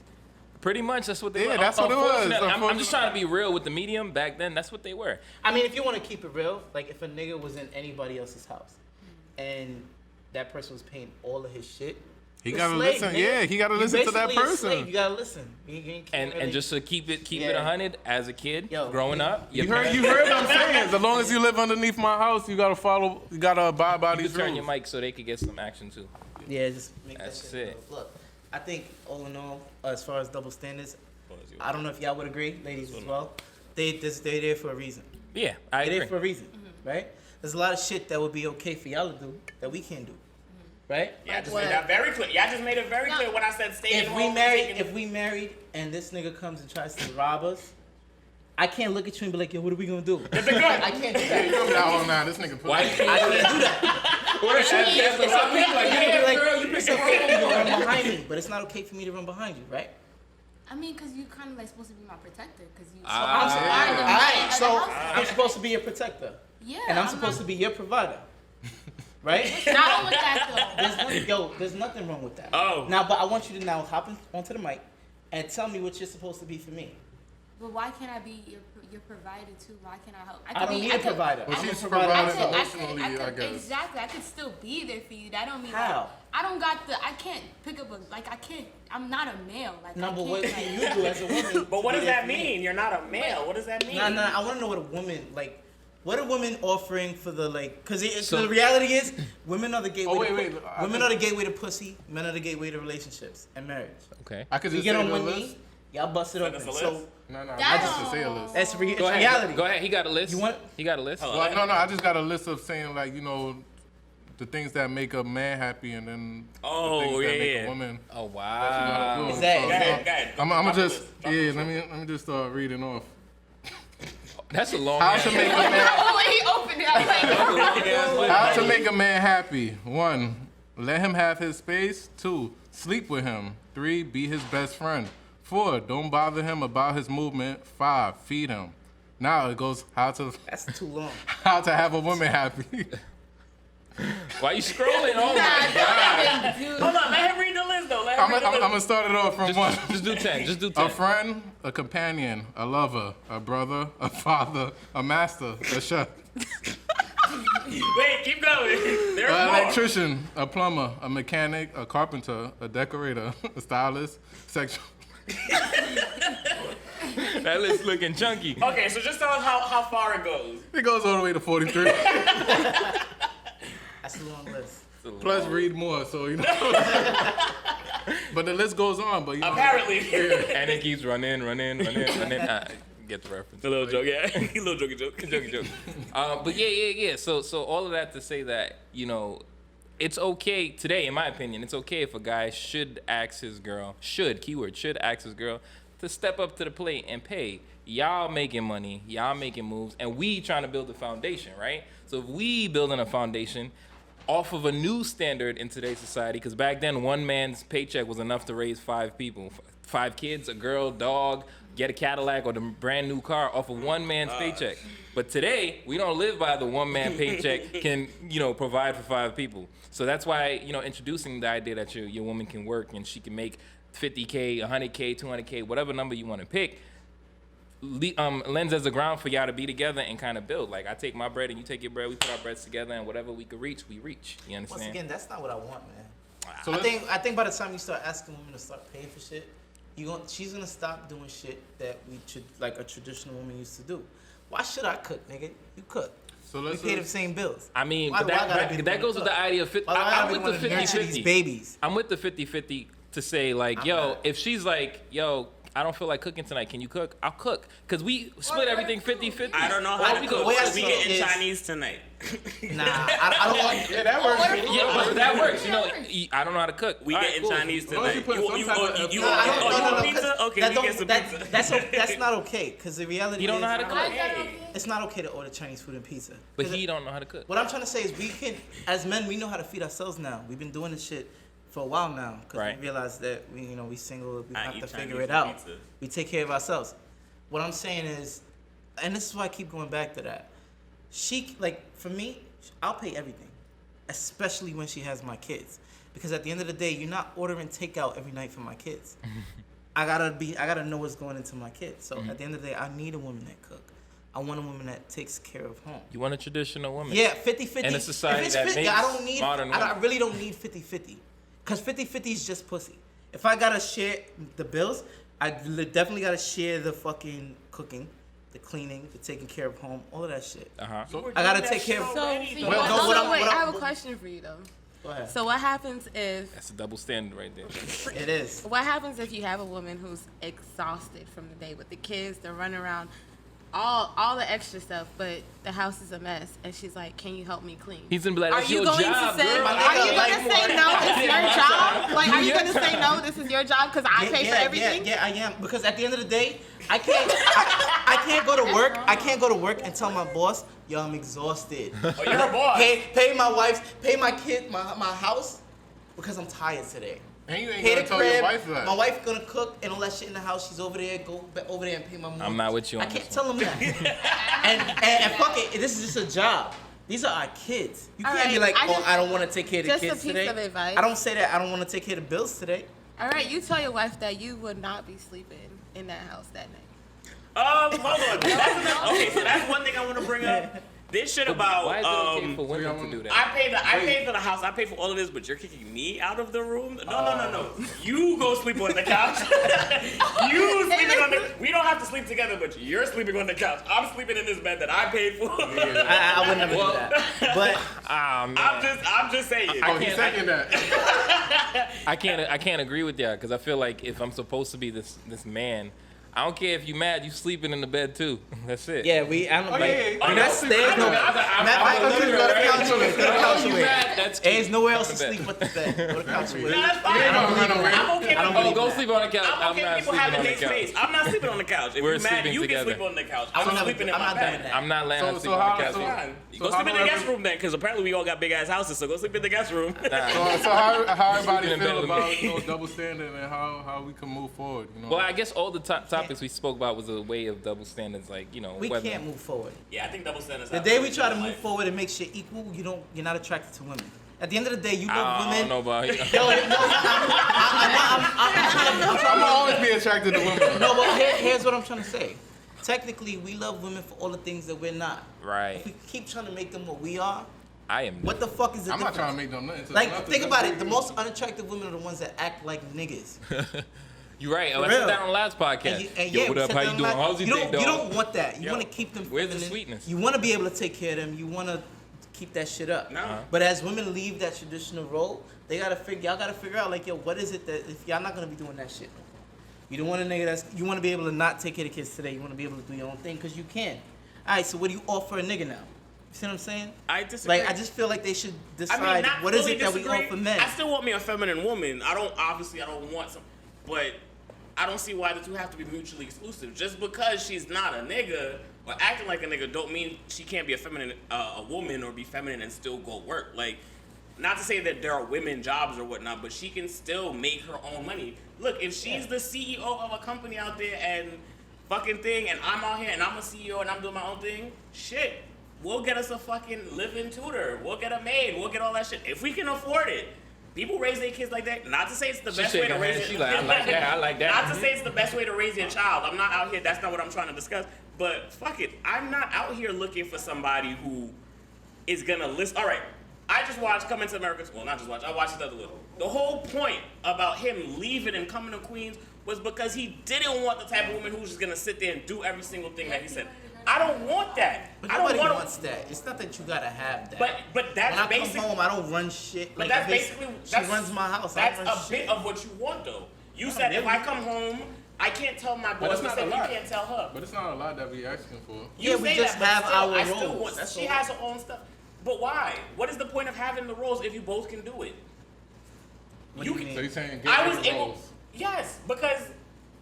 Pretty much, that's what they were. Yeah, that's what it was. Unfortunately, I'm just trying to be real with the medium. Back then, that's what they were. I mean, if you want to keep it real, like if a nigga was in anybody else's house and that person was paying all of his shit, He you're gotta a slave, listen. nigga. Yeah, he gotta You listen to that basically a slave. person. You gotta listen. You can't And really- just to keep it Yeah. 100 as a kid, Yo, growing up, You heard what I'm saying. As long as you live underneath my house, you gotta follow. You gotta abide by You these could turn rules. your mic so they could get some action too. Yeah, just make That's that shit. it. Real. Look, I think all in all, as far as double standards, I don't know if y'all would agree, ladies as well. They're there for a reason. Yeah, I They're there for a agree. reason, right? There's a lot of shit that would be okay for y'all to do that we can't do, right? yeah, I just made that very clear. Y'all just made it very clear when I said stay at If home. we married, and this nigga comes and tries to rob us, I can't look at you and be like, yo, what are we gonna do? It's a good. I can't do that. No, nah, this nigga. Why? I can't do that. That's what some people like. You Yeah, can be like, girl, you it's pick okay for you to run behind me, but it's not okay for me to run behind you, right? I mean, because you kind of like supposed to be my protector, because you. Alright, so I'm supposed to be your protector, Yeah. and I'm supposed to be your provider, right? Not with that though. There's nothing wrong with that. Oh. Now, but I want you to now hop onto the mic and tell me what you're supposed to be for me. But why can't I be your provider too? Why can't I help? I don't need a provider. Well, I'm a she's provider providing myself. emotionally, I guess. Exactly. I could still be there for you. That don't mean How? Like, I can't pick up I can't. I'm not a male. Like No, I but can't, what like, can you do as a woman? But what to does be there that for me? mean? You're not a male. What does that mean? No, I want to know what a woman like. What are women offering for the like? Because So- the reality is, women are the gateway. Oh, to wait, women are the gateway to pussy. Men are the gateway to relationships and marriage. Okay. I could You just get say on the one list. knee, y'all bust it Send open. us a So list. No, I That just to don't- say a list. that's Go it's ahead. reality. Go ahead. He got a list. You want- He got a list. Oh, Well, no, I just got a list of saying like the things that make a man happy, and then Oh, the things that yeah, make yeah. a woman. Oh do. wow. Is that- So, Go ahead, go ahead. I'm Drop the just list. Drop the list. let me just start reading off. That's a long. How to make a man Oh, when he opened it, I was like, How to make a man happy. 1, let him have his space. 2, sleep with him. 3, be his best friend. 4, don't bother him about his movement. 5, feed him. Now it goes That's too long. how to have a woman happy. Why you scrolling? Oh my God. Hold on, let him read the list though. I'm gonna start it off from 1. Just do 10. Just do 10. A friend, a companion, a lover, a brother, a father, a master, a chef. Wait, keep going. There's An more. electrician, a plumber, a mechanic, a carpenter, a decorator, a stylist, sexual. That list looking chunky. Okay, so just tell us how far it goes. It goes all the way to 43. That's a long list. Plus read more, so you know. But the list goes on. But you know, Apparently. And it keeps running. Get the reference. A little joke, yeah. A little jokey joke. Jokey joke. But yeah. So all of that to say that, you know, it's okay today, in my opinion, it's okay if a guy should ask his girl, should ask his girl to step up to the plate and pay. Y'all making money, y'all making moves, and we trying to build a foundation, right? So if we building a foundation off of a new standard in today's society, because back then one man's paycheck was enough to raise 5 people, 5 kids, a girl, dog, get a Cadillac or the brand new car off of one man's paycheck. But today, we don't live by the one man paycheck can, you know, provide for 5 people. So that's why, you know, introducing the idea that your woman can work and she can make $50K, $100K, $200K, whatever number you want to pick, lends as a ground for y'all to be together and kind of build. Like, I take my bread and you take your bread, we put our breads together, and whatever we could reach, we reach. You understand? Once again, that's not what I want, man. So I think by the time you start asking women to start paying for shit, she's gonna stop doing shit that like a traditional woman used to do. Why should I cook, nigga? You cook. So We pay the same bills. I mean, Why but do I gotta be the that one goes to with the cook? idea of Why do I I'm gotta with be the the one to nurture these 50-50. babies? I'm with the 50-50 to say, like, yo, if she's like, yo, I don't feel like cooking tonight, can you cook? I'll cook. Because we split everything 50-50. I don't know how to cook. way I We see getting it is- Chinese tonight. Nah, I don't want. yeah, that works. Yeah, but that works. You know, I don't know how to cook. We All right, getting cool. Chinese As long as tonight. you put some type of- You No, I don't- want no, pizza? 'cause Okay, that we don't- get some that- pizza. That's not okay. Because the reality You don't know how is, to cook. it's not okay to order Chinese food and pizza. But 'Cause he don't know how to cook. What I'm trying to say is, we can, as men, we know how to feed ourselves now. We've been doing this shit for a while now because Right. we realize that we single, we I have eat to figure Chinese it out. pizza. We take care of ourselves. What I'm saying is, and this is why I keep going back to that. For me, I'll pay everything, especially when she has my kids, because at the end of the day, you're not ordering takeout every night for my kids. I gotta know what's going into my kids. So at the end of the day, I need a woman that cook. I want a woman that takes care of home. You want a traditional woman. Yeah, 50-50. In a society If it's that 50, makes I don't need. modern I women. really don't need 50-50, because 50-50 is just pussy. If I gotta share the bills, I definitely gotta share the fucking cooking, the cleaning, the taking care of home, all of that shit. So, I gotta take care of. So, Well, wait, no, what I'm- I what have I'm- a question for you though. Go ahead. So what happens if That's a double standard right there. It is. what happens if you have a woman who's exhausted from the day with the kids, they're running around, all the extra stuff, but the house is a mess, and she's like, "Can you help me clean?" He's gonna be like, Are that's you your going job, to say? girl. Are you going to say no? It's your job. Like, are you going to say no? This is your job because I pay for everything. Yeah, I am. Because at the end of the day, I can't go to work. I can't go to work and tell my boss, "Yo, I'm exhausted." Oh, you're a boss. Pay my wife, pay my kid, my house, because I'm tired today. and you ain't Pay gonna the tell crib. your wife that. My wife gonna cook and all that shit in the house. She's over there. Go over there and pay my mortgage. I'm not with you on I can't this tell them that. and fuck it. This is just a job. These are our kids. You All can't be right, like, I just- I don't want to take care of the just a kids piece today. of advice. I don't say that. I don't want to take care of the bills today. All right, you tell your wife that you would not be sleeping in that house that night. Hold on. Okay, so that's one thing I want to bring up. This shit about Why is it okay for women to do that? I paid for the house. I paid for all of this, but you're kicking me out of the room? No. You go sleep on the couch. You sleeping on the. We don't have to sleep together, but you're sleeping on the couch. I'm sleeping in this bed that I paid for. I would never do that. But Man. I'm just saying. Oh, he's second that. I can't agree with that because I feel like if I'm supposed to be this man, I don't care if you mad, you sleeping in the bed too. That's it. yeah, I don't yeah, yeah. we're not stairs. No, I thought you were gonna count you in. If That's There's cute. nowhere else to sleep but the bed. Go to the couch with. No, that's fine. I'm okay with Go sleep on the couch. I'm okay not with people sleeping having on the their couch. space. I'm not sleeping on the couch. If We're you're mad, sleeping you together. can sleep on the couch. I'm I'm not- sleeping in I'm my not doing bed. that. I'm not letting her So sleep on the how- couch. so- either. Go sleep in the guest room then, because apparently we all got big ass houses. So go sleep in the guest room. So how everybody Sleeping in bed feel with about me. double standard and how we can move forward? You know? Well, I guess all the topics we spoke about was a way of double standards, like We whether- can't move forward. Yeah, I think double standards. The day we try to move forward and make shit equal, you're not attracted to women. At the end of the day, you love I women. don't know about you. Yo, no, I'm trying I'm always be attracted to women. No, but here's what I'm trying to say. Technically, we love women for all the things that we're not. Right. If we keep trying to make them what we are, I am. what the fuck is the I'm not difference? trying to make them nothing. Like, think about it. The most unattractive women are the ones that act like niggas. You're right. I For said real. that on the last podcast. And Yo, yeah, what we up? said How that you on doing? last- How's your day, dog? You don't want that. You Yo, want to keep them where's the feminine. sweetness? You want to be able to take care of them. You want to keep that shit up. No. But as women leave that traditional role, y'all gotta figure out, like, yo, what is it that if y'all not gonna be doing that shit? You don't want a nigga you want to be able to not take care of the kids today. You want to be able to do your own thing because you can. All right, so what do you offer a nigga now? You see what I'm saying? I disagree. Like, I just feel like they should decide not what is fully it that we disagree. offer men. I still want me a feminine woman. I don't want some, but I don't see why the two have to be mutually exclusive. Just because she's not a nigga or acting like a nigga don't mean she can't be a woman or be feminine and still go work. Like, not to say that there are women jobs or whatnot, but she can still make her own money. Look, if she's the CEO of a company out there and fucking thing, and I'm out here and I'm a CEO and I'm doing my own thing, shit, we'll get us a fucking live-in tutor. We'll get a maid. We'll get all that shit. If we can afford it. People raise their kids like that. Not to say it's the best way to raise it. She like, I like that. I like that. Not to say it's the best way to raise your child. I'm not out here. That's not what I'm trying to discuss. But fuck it. I'm not out here looking for somebody who is gonna list. All right. I just watched Coming to America. Well, not just watch. I watched it the other little. The whole point about him leaving and coming to Queens was because he didn't want the type of woman who's just gonna sit there and do every single thing that he said. I don't want that. But I don't nobody want wants that. It's not that you gotta have that. But that's when I basically. come home, I don't run shit. But Like, that's if basically she runs my house. That's I run a shit. bit of what you want, though. You said if I come home, I can't tell my But boss it's the not same. a You lot. can't tell her. But it's not a lot that we asking for. Yeah, You we say just that, have but still, our I still roles, want. that's She all. has her own stuff. But why? What is the point of having the roles if you both can do it? What do you can- mean? So you're saying I get was rid of able. roles. Yes, because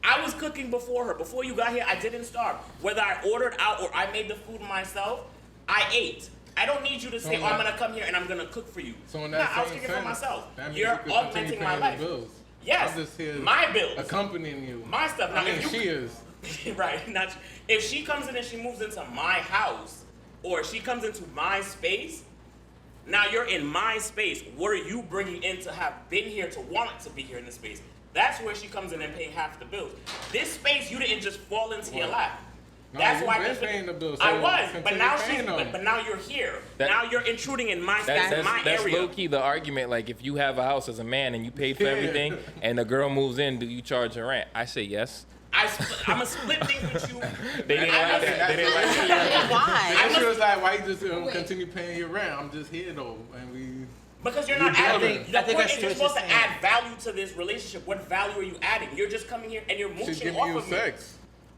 I was cooking before her. Before you got here, I didn't starve. Whether I ordered out or I made the food myself, I ate. I don't need you to say, So "Oh, I'm that- gonna come here and I'm gonna cook for you." So in Nah, that I was same cooking for sense, myself. that means You're you could continue augmenting my paying life. the bills. Yes, I'm just here my bills. accompanying you. My stuff. Now, I mean, if you- she is. Right. Not if she comes in and she moves into my house, or she comes into my space. Now you're in my space. What are you bringing in to have been here to want to be here in this space? That's where she comes in and paying half the bills. This space you didn't just fall into your lap. No, That's you've why been this- paying the bills, I so was, but continue now paying them. but now you're here. That- now you're intruding in my space, my That's area. low key the argument. Like, if you have a house as a man and you paid for Yeah. everything, and the girl moves in, do you charge her rent? I say yes. I'm a split thing with you. They didn't like that. They didn't like that. Why? And she was like, why you just continue paying your rent? I'm just here though, and we. Because you're not You adding. building. The I think point I is see you're what you're supposed to saying. add value to this relationship. What value are you adding? You're just coming here and you're She's mooching giving off you of me. sex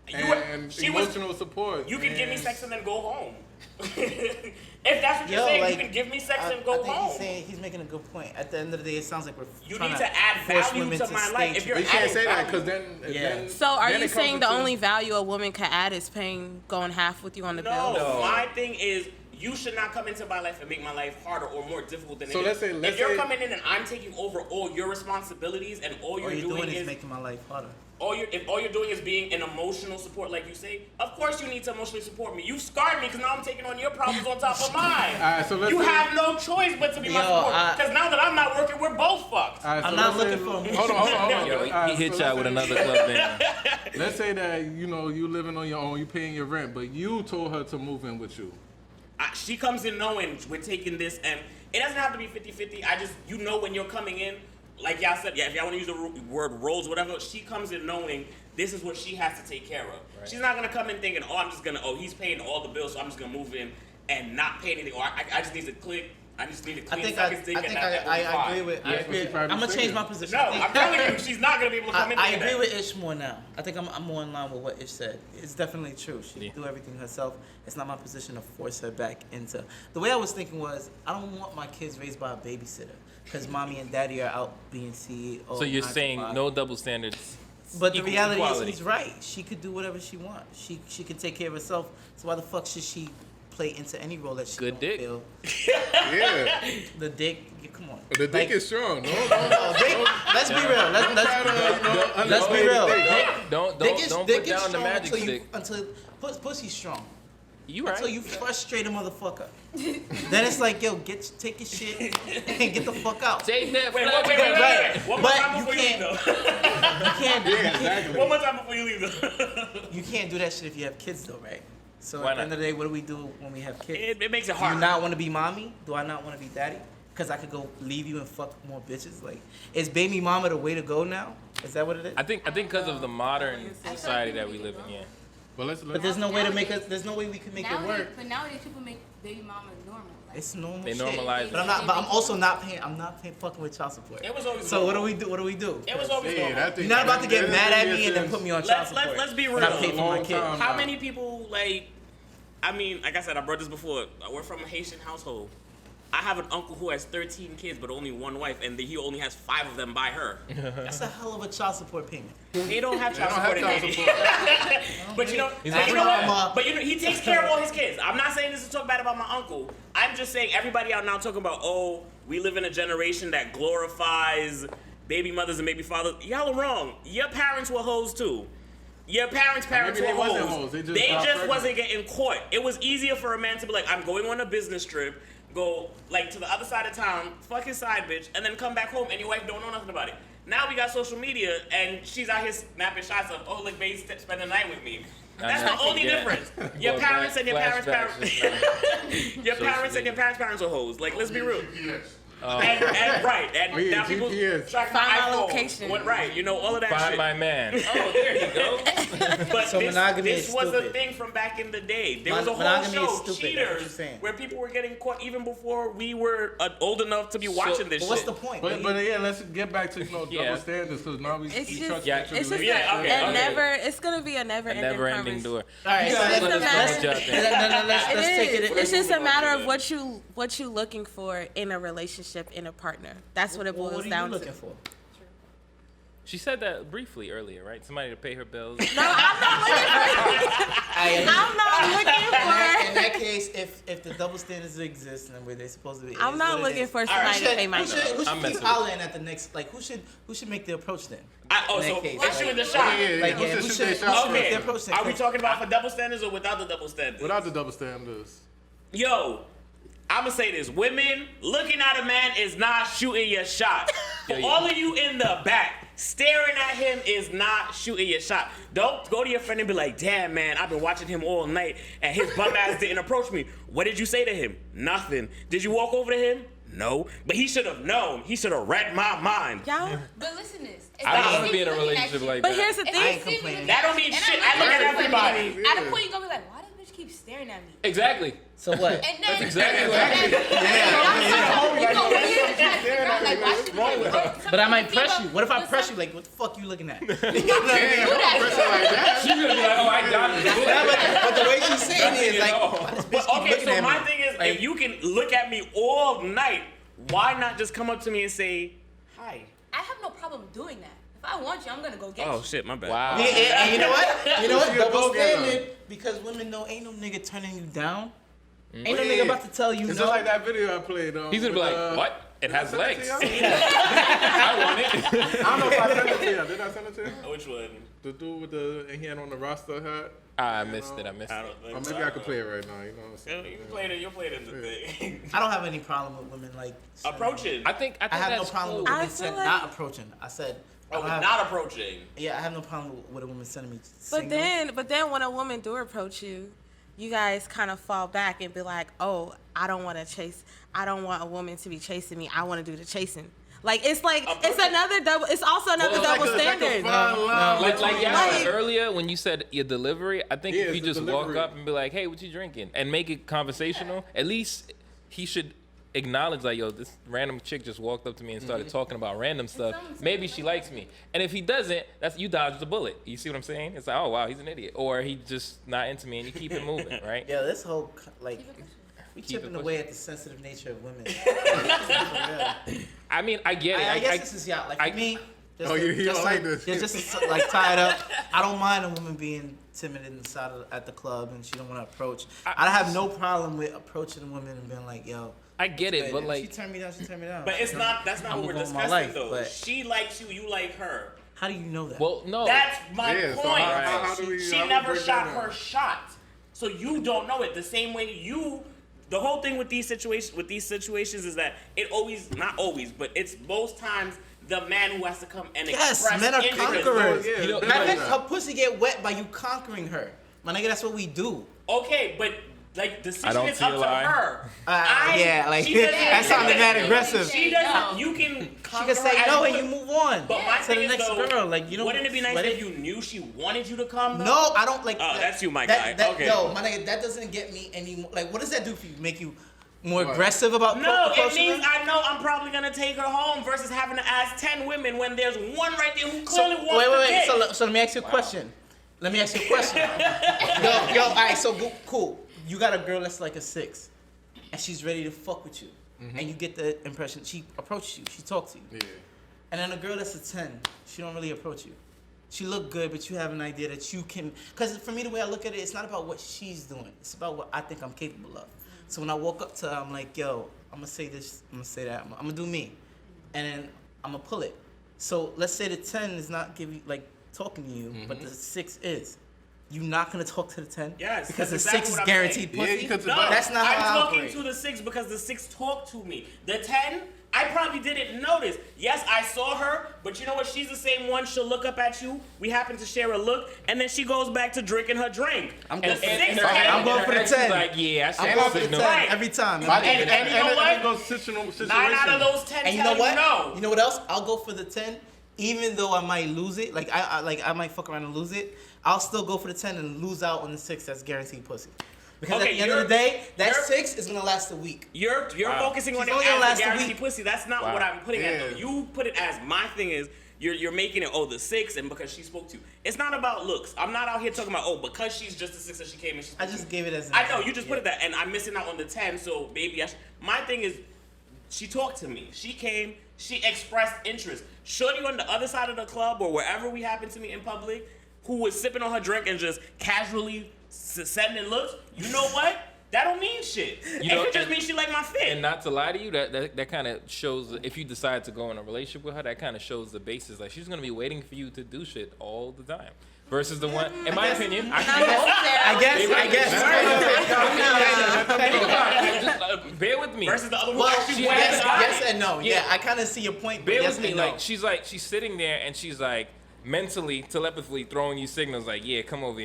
You- and she was- emotional support. You can give me and- sex and then go home. If that's what you're Yo, saying, like, you can give me sex I and go think home. he's making a good point. At the end of the day, it sounds like we're You trying need to add force value women to my stay life. If you're But you can't adding say that value. because then. Yeah. then So are then you it comes saying the into- only value a woman can add is going half with you on the No, bill? my thing is you should not come into my life and make my life harder or more difficult than So it let's is. say- if you're coming in and I'm taking over all your responsibilities and all All you're you're doing is is making my life harder. if all you're doing is being an emotional support, like you say, of course you need to emotionally support me. You scarred me because now I'm taking on your problems on top of mine. Alright, so let's You say- have no choice but to be my Yo, support. Because now that I'm not working, we're both fucked. Alright, so I'm not let's looking say- for a mutual Hold on. Yo, Alright, he hit so y'all with let's say- another club then. Let's say that you living on your own, you paying your rent, but you told her to move in with you. She comes in knowing we're taking this, and it doesn't have to be 50-50. You know when you're coming in, like y'all said, if y'all want to use the word roles, whatever, she comes in knowing this is what she has to take care of. Right. She's not going to come in thinking, he's paying all the bills, so I'm just going to move in and not pay anything. Or I just need to click. I just need a I clean think second stink. I agree with. I agree. I'm gonna change my position. No, I'm telling you, she's not gonna be able to come in. I agree with Ish more now. I think I'm more in line with what Ish said. It's definitely true. She do everything herself. It's not my position to force her back into. The way I was thinking was, I don't want my kids raised by a babysitter because mommy and daddy are out being CEOs. So you're saying no double standards. But the reality is, he's right. She could do whatever she wants. She could take care of herself. So why the fuck should she play into any role that she Good don't dick. feel? Yeah. The dick, come on. The dick is strong. No, Let's be real. Let's be real. Don't put down the magic stick. Until pussy's strong. You right. Until you frustrate a motherfucker. Then it's like, yo, take your shit and get the fuck out. Take that. Wait. Right. One more But time you before you leave, can't. though. You can't. Yeah, exactly. One more time before you leave, though. You can't do that shit if you have kids, though, right? So Why at the end not? of the day, what do we do when we have kids? It makes it Do hard. you not want to be mommy? Do I not want to be daddy? Because I could go leave you and fuck more bitches. Like, is baby mama the way to go now? Is that what it is? I think because of the modern society that we live in. Yeah. But there's no way to make it. There's no way we can make it work. But nowadays people make baby mama normal. Like, It's normal. They shit. normalize it. But I'm not. But I'm also not paying. I'm not paying fucking with child support. It was always So what do normal. we do? What do we do? It was always normal. You're not about to get mad at me and then put me on child support. Let's be when I pay real. for my kid. How many people, like, I mean, like I said, I brought this before. We're from a Haitian household. I have an uncle who has 13 kids, but only one wife, and he only has 5 of them by her. That's a hell of a child support payment. They don't have child support in Haiti. But you know like, what? But you know, he takes care of all his kids. I'm not saying this to talk bad about my uncle. I'm just saying everybody out now talking about, oh, we live in a generation that glorifies baby mothers and baby fathers. Y'all are wrong. Your parents were hoes too. Your parents were Maybe they wasn't hoes. hoes. They They got just pregnant. wasn't getting caught. It was easier for a man to be like, I'm going on a business trip, go like to the other side of town, fuck his side bitch, and then come back home and your wife don't know nothing about it. Now we got social media and she's out here snapping shots of, oh look, babe, spend the night with me. That's the only difference. Your parents and your parents' parents. Your parents and your parents are hoes. Like, let's be real. And right, and now people track my Find my iPhone. location. What, right, you know, all of that Find shit. my man. Oh, there you go. But So monogamy this is was a stupid. thing from back in the day. There was a whole Monogamy is show, stupid, that's what Cheaters, you're saying. where people were getting caught even before we were old enough to be watching this But what's shit. the point? But yeah, let's get back to double Yeah. standards because now we It's just- trust Yeah. each It's other. just Yeah, a, okay, it okay. never. It's gonna be a never-ending Never-ending conversation. door. All right, so It's just a matter. let's take it. It's just a matter of what you looking for in a relationship, in a partner. That's what it Well, boils what are you down looking to. for? She said that briefly earlier, right? Somebody to pay her bills. No, I'm not looking for. I'm not looking In for. that case, if the double standards exist and where they're supposed to be, I'm not looking for somebody to pay my Who bills. should I'm keep messing with hollering at the next? Like who should make the approach then? So in that case, let's shoot in the shot. Like Who yeah, should who shoot should their shots make Okay, the approach then? are we talking about for double standards or without the double standards? Without the double standards. Yo, I'm gonna say this. Women, looking at a man is not shooting your shot. For all of you in the back, staring at him is not shooting your shot. Don't go to your friend and be like, damn, man, I've been watching him all night and his bum ass didn't approach me. What did you say to him? Nothing. Did you walk over to him? No. But he should have known. He should have read my mind. Y'all. But listen to this. I don't want to be in a relationship like But that. here's the I thing. ain't complaining. That don't mean shit. I look at everybody. At a point, you're gonna be like, why does bitch keep staring at me? Exactly. So what? And then, exactly what But I might press you. What if I press you? Like, what the fuck you looking at? She's gonna be like, oh, I got it. But the way she's saying it is like, why this bitch But keep okay, looking so at my me? thing is, Like- if you can look at me all night, why not just come up to me and say, hi? I have no problem doing that. If I want you, I'm gonna go get Oh you. shit, my bad. Wow. Yeah, and you know what? You know what? You're a Double go-getter. standard because women know ain't no nigga turning you down. Ain't no nigga about to tell you It's no. just like that video I played. He's gonna be with, like, what? It has send it to legs. y'all? I want it. I don't know if I sent it to you. Did I send it to you? Which one? The dude with and he had on the Rasta hat. I missed it. I don't think Or so. maybe I could play it right now. You know what I'm saying? You played it. You played it in the thing. I don't have any problem with women like Approaching. I think I have no that's problem cool. with I women feel like- not approaching. I said. I Oh, don't have- not approaching. Yeah, I have no problem with a woman sending me. But signals. then when a woman do approach you, you guys kind of fall back and be like, oh, I don't want to chase. I don't want a woman to be chasing me. I want to do the chasing. Like it's another double. It's also another Well, double It's like a standard. fine line Like between- y'all Like- said earlier when you said your delivery, I think Yeah, if you it's just the walk delivery. up and be like, hey, what you drinking? And make it conversational, at least he should acknowledge like, yo, this random chick just walked up to me and started talking about random stuff. Maybe she likes me. And if he doesn't, you dodge the bullet. You see what I'm saying? It's like, oh wow, he's an idiot, or he just not into me, and you keep it moving, right? Yeah, this whole like we chipping away at the sensitive nature of women. I mean, I get it. I guess this is y'all. Like for me, just like tied up. I don't mind a woman being timid inside at the club and she don't want to approach. I have no problem with approaching a woman and being like, yo. I get it, but like she turned me down. But that's not what we're discussing though. She likes you, you like her. How do you know that? Well, no. That's my point. So how do we, she never shot her shot, so you don't know it. The same way you. The whole thing with these situations is that it always, not always, but it's most times the man who has to come and express men are interest. conquerors. Man, her pussy get wet by you conquering her. My nigga, that's what we do. Okay, but like the decision is up to her. That sounded mad aggressive. She doesn't. You can. She can say no and you move on. But my to thing the is next though, girl. Like you know, wouldn't it be nice if you knew she wanted you to come? Though? No, I don't like. Oh, that's you, my guy. Okay. Yo, my nigga, that doesn't get me any more. Like, what does that do for you? Make you more aggressive about? No, it means I know I'm probably gonna take her home versus having to ask 10 women when there's one right there who clearly wants to get. So let me ask you a question. Yo, all right. So cool. You got a girl that's like a 6, and she's ready to fuck with you, and you get the impression she approached you, she talked to you. Yeah. And then a girl that's a 10, she don't really approach you. She look good, but you have an idea that you can. Because for me, the way I look at it, it's not about what she's doing. It's about what I think I'm capable of. So when I walk up to her, I'm like, yo, I'm gonna say this, I'm gonna say that, I'm gonna do me, and then I'm gonna pull it. So let's say the 10 is not talking to you, but the 6 is. You not gonna talk to the 10? Yes, because the exactly 6 is guaranteed pussy. Yeah, No, that's not how I I'm talking operate. to the 6 because the 6 talked to me. The 10, I probably didn't notice. Yes, I saw her, but you know what? She's the same one. She'll look up at you. We happen to share a look, and then she goes back to drinking her drink. I'm going for the 10. Like, yeah, I'm going for the 10 Right. every time. And you know what? 9 out of those 10 And you know what? No. You know what else? I'll go for the 10, even though I might lose it. Like I might fuck around and lose it. I'll still go for the 10 and lose out on the 6 that's guaranteed pussy. Because at the end of the day, that 6 is gonna last a week. You're focusing on it as a guaranteed pussy. That's not what I'm putting it though. You put it as my thing is you're making it the 6 and because she spoke to you. It's not about looks. I'm not out here talking about because she's just a 6 that she came and she spoke I just gave it as. I know you just put it that, and I'm missing out on the 10. So maybe my thing is, she talked to me. She came. She expressed interest. Shorty on the other side of the club or wherever we happen to meet in public, who was sipping on her drink and just casually sending looks. You know what? That don't mean shit. It just means she like my fit. And not to lie to you, that kind of shows, if you decide to go in a relationship with her, that kind of shows the basis. Like, she's going to be waiting for you to do shit all the time. Versus the one, in my opinion, I guess. Bear with me. Versus the other one. Well, yes and no. Yeah, I kind of see your point. Bear yes with me. and no. She's sitting there and she's like, mentally, telepathically throwing you signals like, yeah, come over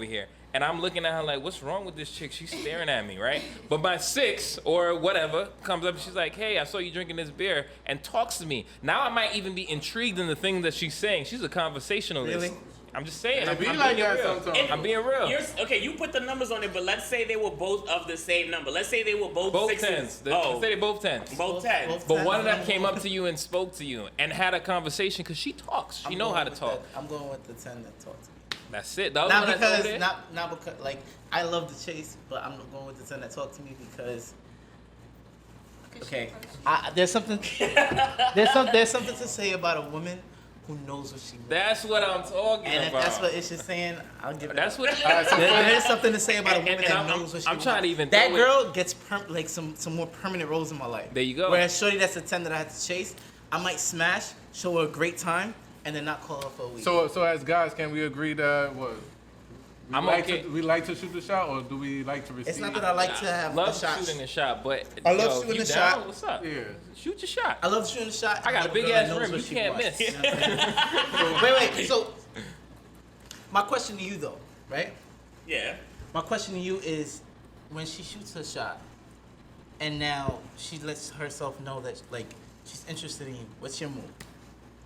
here. And I'm looking at her like, what's wrong with this chick? She's staring at me, right? But my 6 or whatever comes up and she's like, hey, I saw you drinking this beer, and talks to me. Now I might even be intrigued in the thing that she's saying. She's a conversationalist. Really? I'm just saying. I'm being real. Okay, you put the numbers on it, but let's say they were both of the same number. Let's say they were both 6s. 10s. Let's say they both 10s. Both 10s. But one of them came up to you and spoke to you and had a conversation because she talks. She know how to talk. I'm going with the 10 that talked to me. That's it. Not because like I love the chase, but I'm going with the 10 that talked to me because. Okay, there's something to say about a woman who knows what she wants. That's what I'm talking about. And if that's what Ish is saying, I'll give it. That's up. what. There is something to say about a woman that knows what she wants. I'm trying to even. That girl gets some more permanent roles in my life. There you go. Whereas shorty that's a 10 that I had to chase, I might smash, show her a great time, and then not call her for a week. So as guys, can we agree that what? We like to shoot the shot, or do we like to receive? It's not that I like to have love the shots. shooting the shot, but I love shooting the shot. What's up? Yeah. Shoot your shot. I love shooting the shot. I got a big ass rim. You can't miss. You know wait. So, my question to you though, right? Yeah. My question to you is, when she shoots her shot, and now she lets herself know that like she's interested in you. What's your move?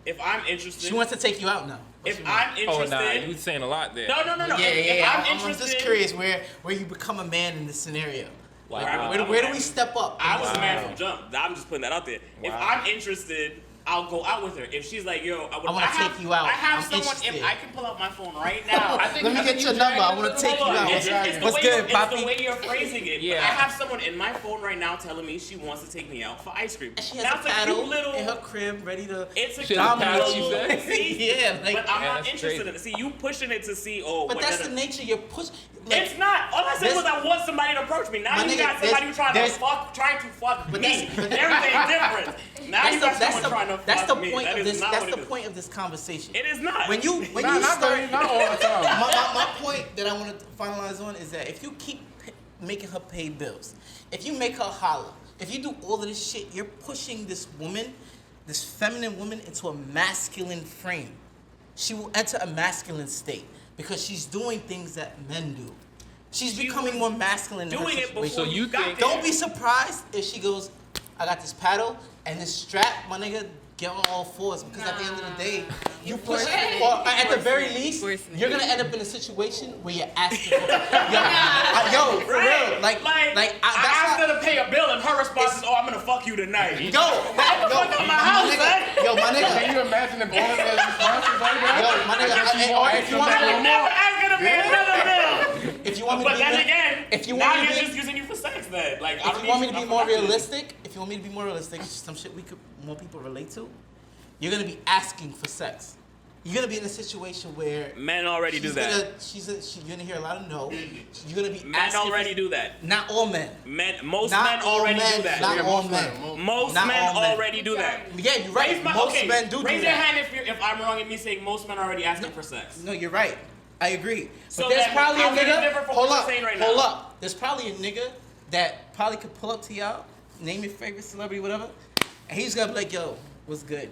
If I'm interested, she wants to take you out now. If I'm interested, oh nah, you saying a lot there. No. Yeah. If I'm I'm interested, just curious where you become a man in this scenario. Wow. Where do we step up? I was a man from jump. I'm just putting that out there. If I'm interested, I'll go out with her. If she's like, yo, I want to take you out. I have someone. If I can pull out my phone right now. Let me get your number. I want to take you out. What's good, Poppy? It's the way you're phrasing it. Yeah. I have someone in my phone right now telling me she wants to take me out for ice cream. And she has a paddle in her crib ready to. It's a paddle, you said? Yeah, but I'm not interested in it. See, you pushing it to see. But that's the nature. You're pushing. It's not. All I said was I want somebody to approach me. Now you got somebody trying to fuck me. Everything's different. Now you got someone trying to fuck me. That's the point of this conversation. It is not. When you start, not all the time. My point that I want to finalize on is that if you keep making her pay bills, if you make her holler, if you do all of this shit, you're pushing this woman, this feminine woman, into a masculine frame. She will enter a masculine state because she's doing things that men do. She's becoming more masculine. Doing it before so you think? Don't be surprised if she goes, I got this paddle and this strap, my nigga. Get on all fours because at the end of the day, you push it, or at the very least, you're gonna end up in a situation where you're asking for, yo, for real, like I asked her to pay a bill and her response is, I'm gonna fuck you tonight. Get the fuck out my house, man. Yo, my nigga. Can you imagine if all of their responses like that? Yo, my nigga. If you want I would never ask her to pay another bill. If you want me to but be, then again, if you want now me you're just using you for sex then. Like, if you want me to be more realistic, some shit more people relate to, you're gonna be asking for sex. You're gonna be in a situation where men already do that. You're gonna hear a lot of no. You're gonna be men already do that. Not all men. Most men already do that. Not all men. Most men already do that. Yeah, you're right. Most men do that. Raise your hand if I'm wrong in me saying most men already asking for sex. No, you're right. I agree. So but there's probably a nigga. Hold up. Up. There's probably a nigga that probably could pull up to y'all, name your favorite celebrity, whatever, and he's gonna be like, "Yo, what's good?"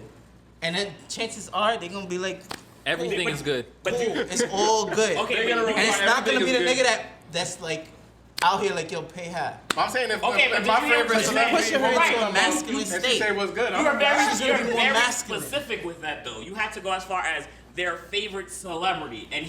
And then chances are they're gonna be like, everything is good. But it's all good. Okay, and it's not gonna be the nigga that's like out here like, yo, pay high. I'm saying if my favorite celebrity pushing her into a masculine state, state. Say what's good. You're very masculine. Specific with that though. You have to go as far as their favorite celebrity, and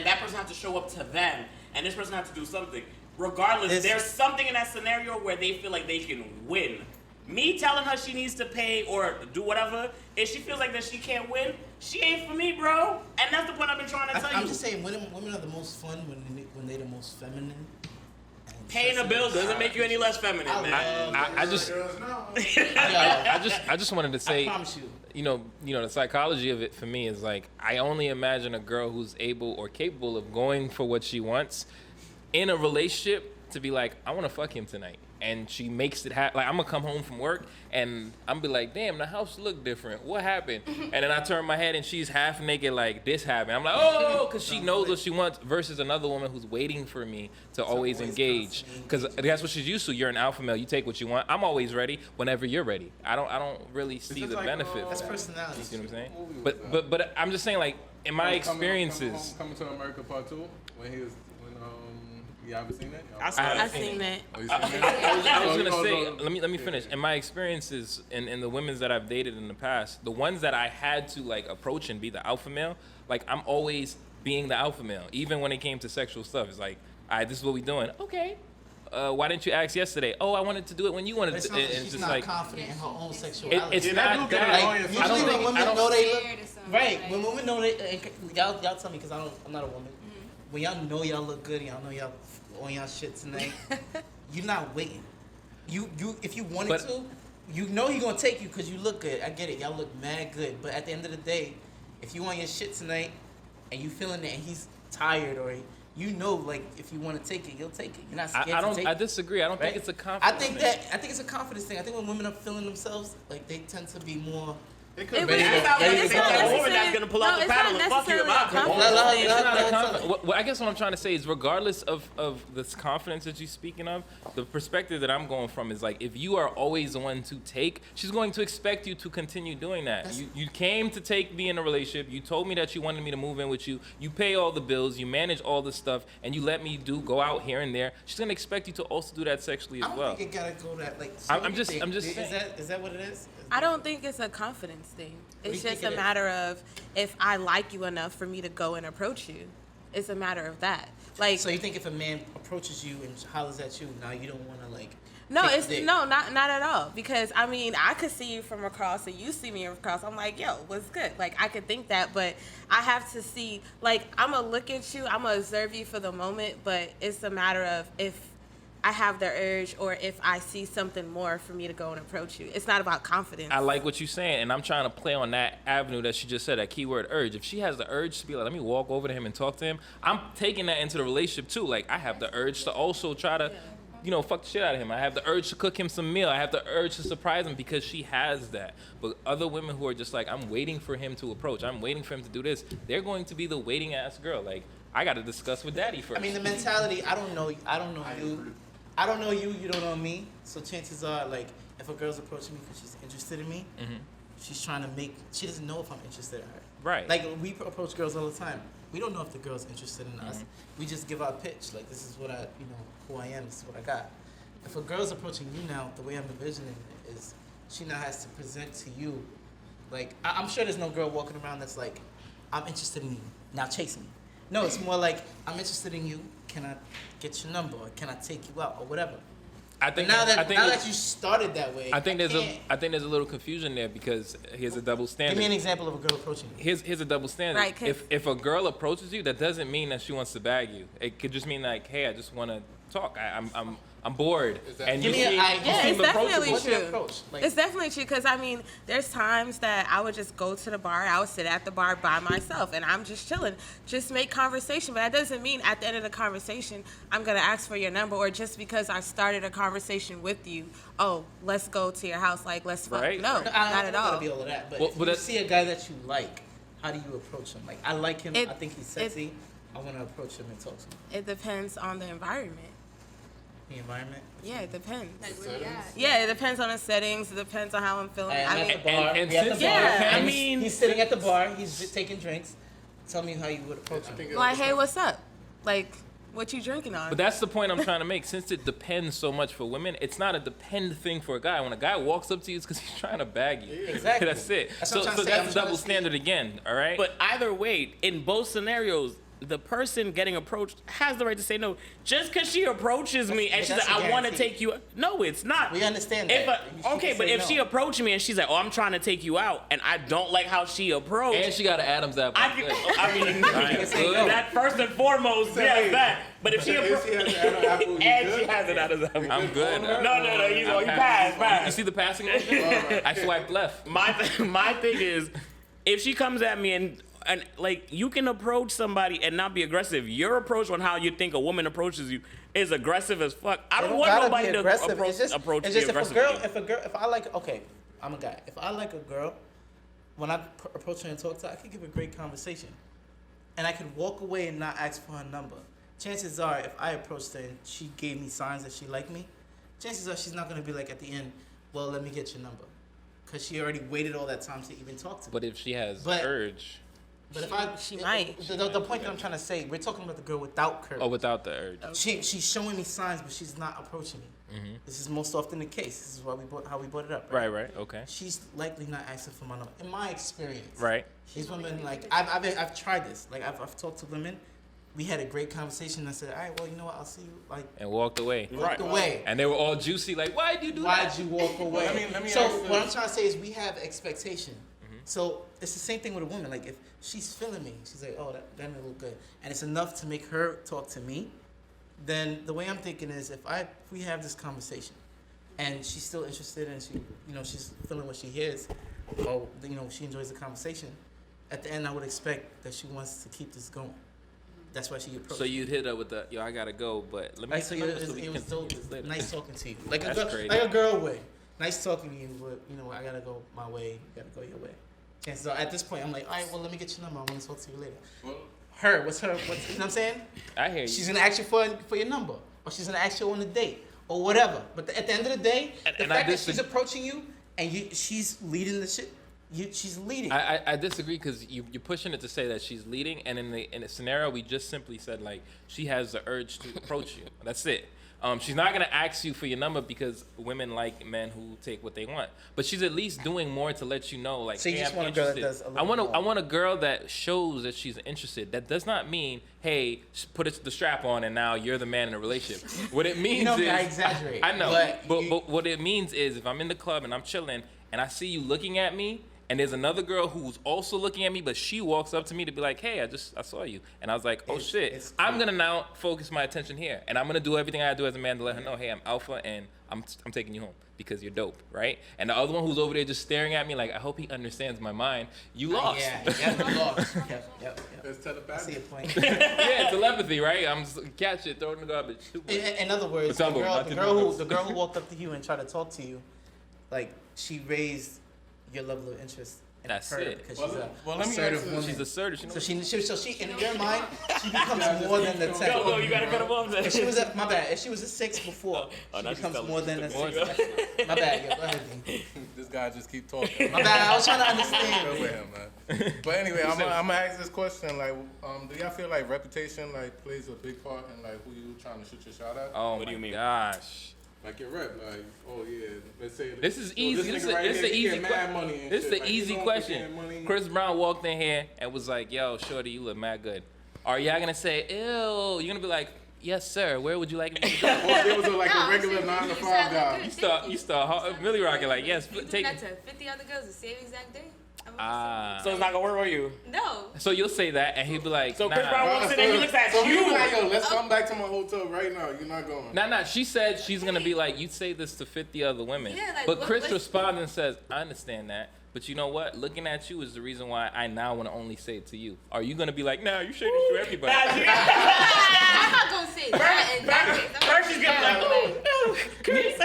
that person had to show up to them, and this person had to do something. Regardless, there's something in that scenario where they feel like they can win. Me telling her she needs to pay or do whatever, if she feels like that she can't win, she ain't for me, bro. And that's the point I've been trying to tell you. I'm just saying, women are the most fun when they're the most feminine. Paying a bill doesn't make you any less feminine, man. I just wanted to say, you know, the psychology of it for me is like, I only imagine a girl who's able or capable of going for what she wants in a relationship to be like, I want to fuck him tonight. And she makes it happen. Like, I'm going to come home from work and I'm be like, damn, the house look different. What happened? And then I turn my head and she's half naked like this happened. I'm like, oh, because she knows what she wants versus another woman who's waiting for me to always engage. Because that's what she's used to. You're an alpha male. You take what you want. I'm always ready whenever you're ready. I don't really see the benefit. That's personality. You see what I'm saying? But I'm just saying, like, in my experiences. Coming to America Part 2, when he was... You ever seen that? I've seen that. I was gonna say, let me finish. In my experiences, in the women that I've dated in the past, the ones that I had to like approach and be the alpha male, like I'm always being the alpha male. Even when it came to sexual stuff, it's like, all right, this is what we doing. Okay. Why didn't you ask yesterday? Oh, I wanted to do it when you wanted to. It's just not like confident in her own sexuality. It's not that. Like, usually when women know they look right. Like, When women know they, y'all tell me because I'm not a woman. When y'all know y'all look good, and y'all know y'all on y'all shit tonight, you're not waiting. You if you wanted to, you know he gonna take you because you look good. I get it, y'all look mad good. But at the end of the day, if you on your shit tonight and you feeling it and he's tired or you know, like if you want to take it, you'll take it. You're not scared to take it. I disagree. I don't think it's a confidence. I think it's a confidence thing. I think when women are feeling themselves, like they tend to be more. It could be. It's not a woman that's gonna pull out the paddle and fuck you about it. Well, I guess what I'm trying to say is, regardless of this confidence that you're speaking of, the perspective that I'm going from is like, if you are always the one to take, she's going to expect you to continue doing that. You came to take me in a relationship. You told me that you wanted me to move in with you. You pay all the bills. You manage all the stuff, and you let me go out here and there. She's gonna expect you to also do that sexually as well. I don't think it gotta go that like. I'm just saying. Is that what it is? I don't think it's a confidence thing. It's just a matter of if I like you enough for me to go and approach you. It's a matter of that. Like, so you think if a man approaches you and hollers at you, now you don't want to like? No, not at all. Because I mean, I could see you from across, and you see me from across. I'm like, yo, what's good? Like, I could think that, but I have to see. Like, I'm gonna look at you, I'm gonna observe you for the moment, but it's a matter of if I have the urge or if I see something more for me to go and approach you. It's not about confidence. I like what you're saying, and I'm trying to play on that avenue that she just said, that keyword urge. If she has the urge to be like, let me walk over to him and talk to him, I'm taking that into the relationship too. Like, I have the urge to also try to, fuck the shit out of him. I have the urge to cook him some meal. I have the urge to surprise him because she has that. But other women who are just like, I'm waiting for him to approach. I'm waiting for him to do this. They're going to be the waiting ass girl. Like, I got to discuss with daddy first. I mean, the mentality, I don't know you. You don't know me. So chances are, like, if a girl's approaching me because she's interested in me, she's trying to she doesn't know if I'm interested in her. Right. Like, we approach girls all the time. We don't know if the girl's interested in us. We just give our pitch. Like, this is what who I am. This is what I got. If a girl's approaching you now, the way I'm envisioning it is she now has to present to you. Like, I'm sure there's no girl walking around that's like, I'm interested in you. Now chase me. No, it's more like, I'm interested in you. Can I get your number? Or can I take you out? Or whatever. I think now that you started that way, I think there's a little confusion there because here's a double standard. Give me an example of a girl approaching you. Here's a double standard. Right, if a girl approaches you, that doesn't mean that she wants to bag you. It could just mean like, hey, I just want to talk. I'm bored. And it's definitely What's your true. approach? Like, It's definitely true because I mean, there's times that I would just go to the bar, I would sit at the bar by myself, and I'm just chilling, just make conversation. But that doesn't mean at the end of the conversation I'm gonna ask for your number, or just because I started a conversation with you, oh, let's go to your house, like let's fuck. Right. No, not at all. Gonna be all of that. But if you see a guy that you like, how do you approach him? Like, I like him. I think he's sexy. I want to approach him and talk to him. It depends on the environment. The environment? Yeah, it depends. Like, where you at? Yeah, it depends on the settings. It depends on how I'm feeling. I'm at the bar. and We at the since- bar. Yeah. And he's sitting at the bar. He's taking drinks. Tell me how you would approach him. Like, hey, what's up? Like, what you drinking on? But that's the point I'm trying to make. Since it depends so much for women, it's not a depend thing for a guy. When a guy walks up to you, it's because he's trying to bag you. Exactly. That's it. That's So what I'm trying to say. that's I'm a trying double to see- standard again. All right. But either way, in both scenarios, the person getting approached has the right to say no. Just because she approaches me and she's like, That's a I want to guarantee. take you. No, it's not. We understand If that. but if she approached me and she's like, oh, I'm trying to take you out, and I don't like how she approached. and she got an Adam's apple. I mean, Good. that first and foremost, yes, that. But if she approached, and she has it out of them. I'm good. No, you I'm passed. You see the passing motion? I swiped left. My thing is, if she comes at me and like, you can approach somebody and not be aggressive. Your approach on how you think a woman approaches you is aggressive as fuck. I don't want gotta nobody be to aggressive. approach It's just me aggressively. if I like, okay, I'm a guy. If I like a girl, when I approach her and talk to her, I can give a great conversation, and I could walk away and not ask for her number. Chances are, if I approached her and she gave me signs that she liked me, chances are she's not gonna be like at the end, well, let me get your number, because she already waited all that time to even talk to me. But if she has But- urge. But She might. The point that I'm trying to say, we're talking about the girl without courage. Oh, without the urge. She's showing me signs, but she's not approaching me. This is most often the case. This is why how we brought it up. Right. Okay. She's likely not asking for my number. In my experience, Right. these women, like, I've tried this. Like, I've talked to women. We had a great conversation. And I said, all right, well, you know what? I'll see you. Like, And walked away. walked away. And they were all juicy. Like, why'd you do that? Why'd you walk away? Let me So ask what I'm trying to say is we have expectation. So it's the same thing with a woman. Like, if she's feeling me, she's like, oh, that made me look good, and it's enough to make her talk to me, then the way I'm thinking is if we have this conversation and she's still interested and she's feeling what she hears, or she enjoys the conversation, at the end I would expect that she wants to keep this going. That's why she approached. So you'd hit up with the, yo, I gotta go, but let me. So it was so nice talking to you. Like That's a crazy. like a girl way. Nice talking to you, but I gotta go my way. You gotta go your way. Chances are, at this point, I'm like, all right, well, let me get your number. I want to talk to you later. What's you know what I'm saying? I hear you. She's gonna ask you for your number, or she's gonna ask you on a date, or whatever. But at the end of the day, the fact that she's approaching you and she's leading the shit, she's leading. I disagree because you're pushing it to say that she's leading, and in a scenario we just simply said like she has the urge to approach you. That's it. She's not gonna ask you for your number because women like men who take what they want. But she's at least doing more to let you know, like, so you hey, just I'm want a girl that interested. does a little more. I want a girl that shows that she's interested. That does not mean, hey, put the strap on and now you're the man in a relationship. What it means is, I exaggerate. I know, but what it means is if I'm in the club and I'm chilling and I see you looking at me. And there's another girl who's also looking at me, but she walks up to me to be like, hey, I saw you. And I was like, oh, shit. I'm going to now focus my attention here. And I'm going to do everything I do as a man to let her know, hey, I'm alpha and I'm taking you home because you're dope, right? And the other one who's over there just staring at me like, I hope he understands my mind. You lost. Yeah, you lost. Yep. It's telepathy. I see a point. Yeah, telepathy, right? I'm just catch it, throw it in the garbage. In other words, the girl who walked up to you and tried to talk to you, like, she raised your level of interest in That's her it. because Well, let me assertive ask you, woman. She's assertive. So she in your mind, she becomes more than the 10. Go, you gotta cut him off. If she was my bad. If she was a 6 before, she becomes more than a 6. My bad. Yo, go ahead, D. This guy just keep talking. My bad. I was trying to Go understand. with him, man. But anyway, I'm gonna ask this question. Like, do y'all feel like reputation like plays a big part in like who you trying to shoot your shot at? Oh, What do you mean? Gosh. Like your rep, like, oh yeah, let's say This is easy. This is the easy question. This is the easy question. Chris Brown walked in here and was like, "Yo, shorty, you look mad good." Are y'all gonna say, "Ew"? You're gonna be like, "Yes, sir. Where would you like me to go?" Or it was like a regular 9 to 5 guy. You start Millie rocking like, "Yes, You do take that it." to 50 other girls the same exact day? So it's not gonna work on you. No. So you'll say that, and he'll be like, So nah. Chris Brown walks in and he looks at So you. he be like, yo, let's come back to my hotel right now. You're not going. Nah. She said she's gonna be like, you say this to 50 other women. Yeah, like, but what- Chris what's- responds and says, I understand that. But you know what? Looking at you is the reason why I now want to only say it to you. Are you gonna be like, nah, you say this to everybody? I'm not gonna say that in that case. First she's gonna be like, oh, no, Chris.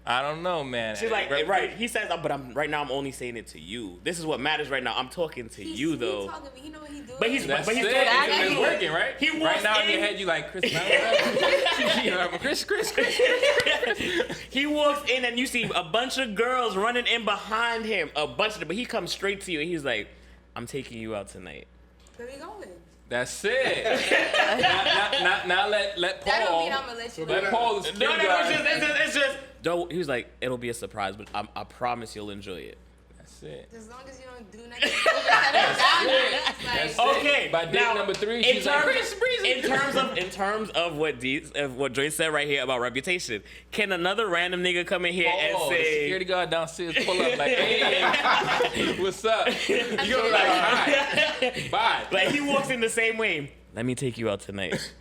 I don't know, man. She's like, right. He says, but I'm only saying it to you. This is what matters right now. I'm talking to you though. He's talking to me. He know what he's doing. But he's That's but he's it. talking to It's you. working, right? He right walks now in in- your head, you like Chris. Chris. He walks in and you see a bunch of girls running in behind him. A bunch of them, but he comes straight to you and he's like, I'm taking you out tonight. Where we going? That's it. now let Paul. That don't mean I'm gonna let you Let know. Paul. The No, guy. it's just. Don't. He was like, it'll be a surprise, but I promise you'll enjoy it. That's it. As long as you don't do nothing. That's That's like, Okay. By date now, number 3, in she's like, terms- Chris Breezy. In terms of what Joyce said right here about reputation, can another random nigga come in here and the say, security guard downstairs pull up like, hey, what's up? You gonna be like, hi, bye. like he walks in the same way? Let me take you out tonight.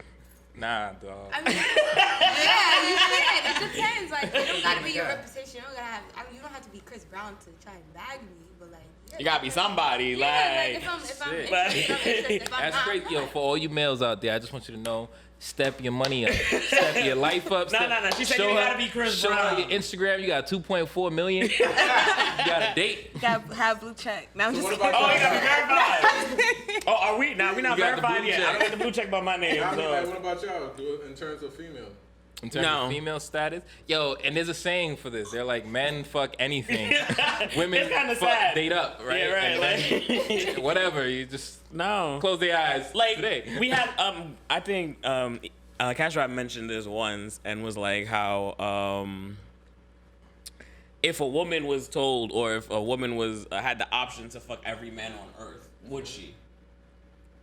Nah, dog. I mean, yeah, you can. It depends. Like, it don't gotta be your reputation. You don't gotta have. I mean, you don't have to be Chris Brown to try and bag me, but like. Yeah, You gotta be somebody. Yeah, like if I'm Shit. interested, if I'm That's not, great, yo. For all you males out there, I just want you to know, step your money up, step your life up. No. She said you gotta be Chris show Brown. her your Instagram. You got 2.4 million. You got a date. Gotta have blue check. Now I'm just what kidding. about Oh, you gotta be verified. Oh, are we? Nah, we not You got the verified blue yet. check. I don't get the blue check by my name. I mean, like, So. what about y'all? Do it in terms of female. In terms No. of female status, yo, and there's a saying for this. They're like, men fuck anything, women It's kinda fuck sad. date up, right? Yeah, right. And Like, whatever, you just no. close their eyes. Like today. we had I think Cash Rap mentioned this once and was like how if a woman was told or if a woman was had the option to fuck every man on earth, would she?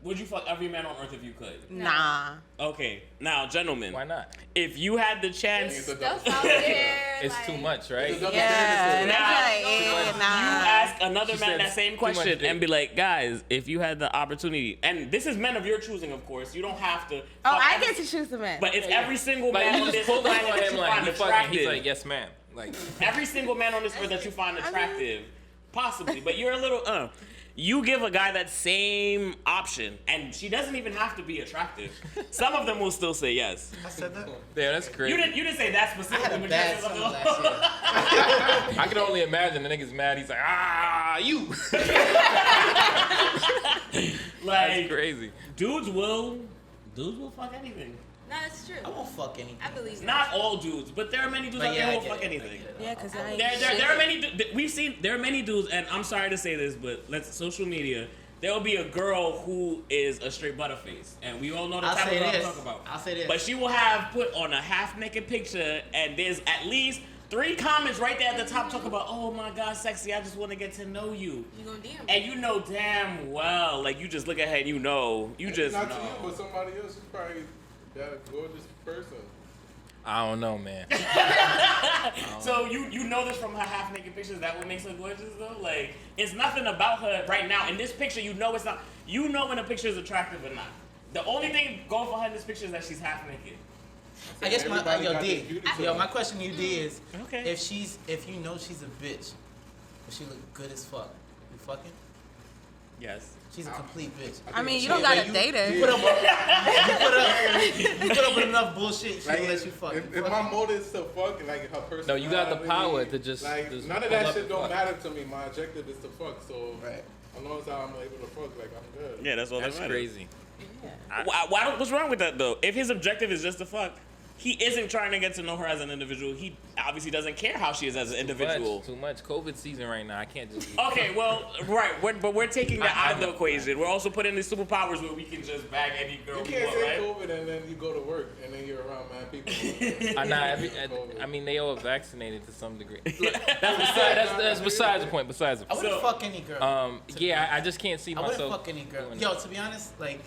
Would you fuck every man on earth if you could? Nah. Okay, now gentlemen, Why not? if you had the chance, It's a stuff double out standard. there. It's like, too much, right? It's a double Yeah. standard. Now, That's like, you nah. ask another She man said that same too much question dick. and be like, guys, if you had the opportunity, and this is men of your choosing, of course, you don't have to. Oh, fuck I every- get to choose the man. But it's every single Like man you on just this pulled up planet on that him you like find you fucking. He's attractive. like, yes, ma'am. Like Every single man on this earth that you find attractive, possibly, but you're a little. You give a guy that same option, and she doesn't even have to be attractive. Some of them will still say yes. I said that. damn, that's crazy. You didn't say that I had specifically, a but bad you said summer something last year. I can only imagine the nigga's mad. He's like, you. like That's crazy. dudes will fuck anything. No, that's true. I won't fuck anything. I believe Not all dudes, but there are many dudes out there who won't fuck anything. Yeah, because There are many. There are many dudes, and I'm sorry to say this, but social media. There will be a girl who is a straight butterface, and we all know the type of girl I'm talking about. I'll say this. But she will have put on a half-naked picture, and there's at least 3 comments right there at the top talking about, oh my God, sexy, I just want to get to know you. You gonna DM? And you know damn well, like you just look at her and you know, you just not know. to you, but somebody else is probably that gorgeous person. I don't know, man. So you know this from her half naked pictures. Is that what makes her gorgeous though? Like it's nothing about her right now. In this picture, you know it's not. You know when a picture is attractive or not. The only thing going for her in this picture is that she's half naked. I guess my my question to you, D, is Okay. if you know she's a bitch, but she look good as fuck, you fucking? Yes. She's a complete bitch. I mean, you don't gotta date her. You put up with enough bullshit, she will let you fuck. If my motive is to fuck, like her personality. No, you got the power to just none of that shit don't matter to me. My objective is to fuck. So Right. as long as I'm able to fuck, like I'm good. Yeah, that's all That's that matters. crazy. What's wrong with that though? If his objective is just to fuck, he isn't trying to get to know her as an individual. He obviously doesn't care how she is as an individual. Too much. COVID season right now. I can't just. Okay, well, right, but we're taking that out of the equation. We're also putting the superpowers where we can just bag any girl You we can't want, say right? COVID and then you go to work and then you're around mad people. I mean, they all vaccinated to some degree. Look, that's besides the point. Besides the I point. wouldn't fuck any girl. Yeah, I just can't see I myself. wouldn't fuck any girl. doing Yo, that. to be honest, like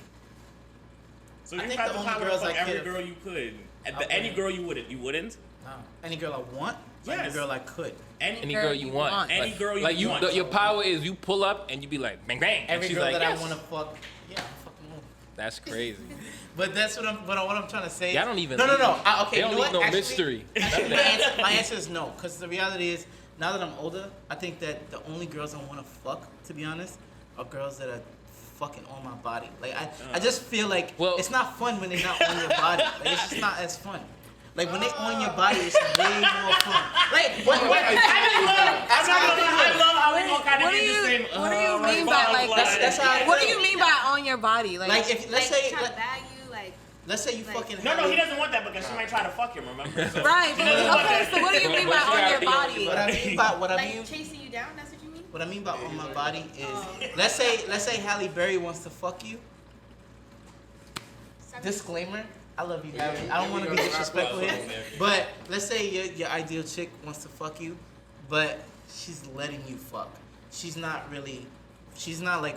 So I you think have the the only power to girls fuck I every care- girl you could. Any wouldn't. girl you wouldn't. You wouldn't? no, any girl I want, Yes. any girl I could. Any girl you want. Any girl you like want. Your power is you pull up and you be like bang bang. Every and she's girl like, that yes. I want to fuck, yeah, I'm fucking with. That's crazy. But that's what I'm trying to say. Y'all don't even. No. Okay, They you don't know leave what? no Actually, mystery. my answer is no, because the reality is, now that I'm older, I think that the only girls I want to fuck, to be honest, are girls that are fucking on my body. Like I just feel like it's not fun when they're not on your body. Like it's just not as fun. Like when they on your body, it's way more fun. Like what? I love how we all kind of What do get the same. you mean by like? That's how I What do feel. you mean by on your body? Like if let's say trying to bag you, like. let's say you fucking No, he doesn't want that because she might try to fuck him. Remember? So, Right. But okay. So what do you mean by on your body? What I Like mean chasing you down, that's what you mean? what I mean by on my body is let's say Halle Berry wants to fuck you. Disclaimer. I love you, Halle. I don't want to be disrespectful here, but let's say your ideal chick wants to fuck you, but she's letting you fuck. She's not like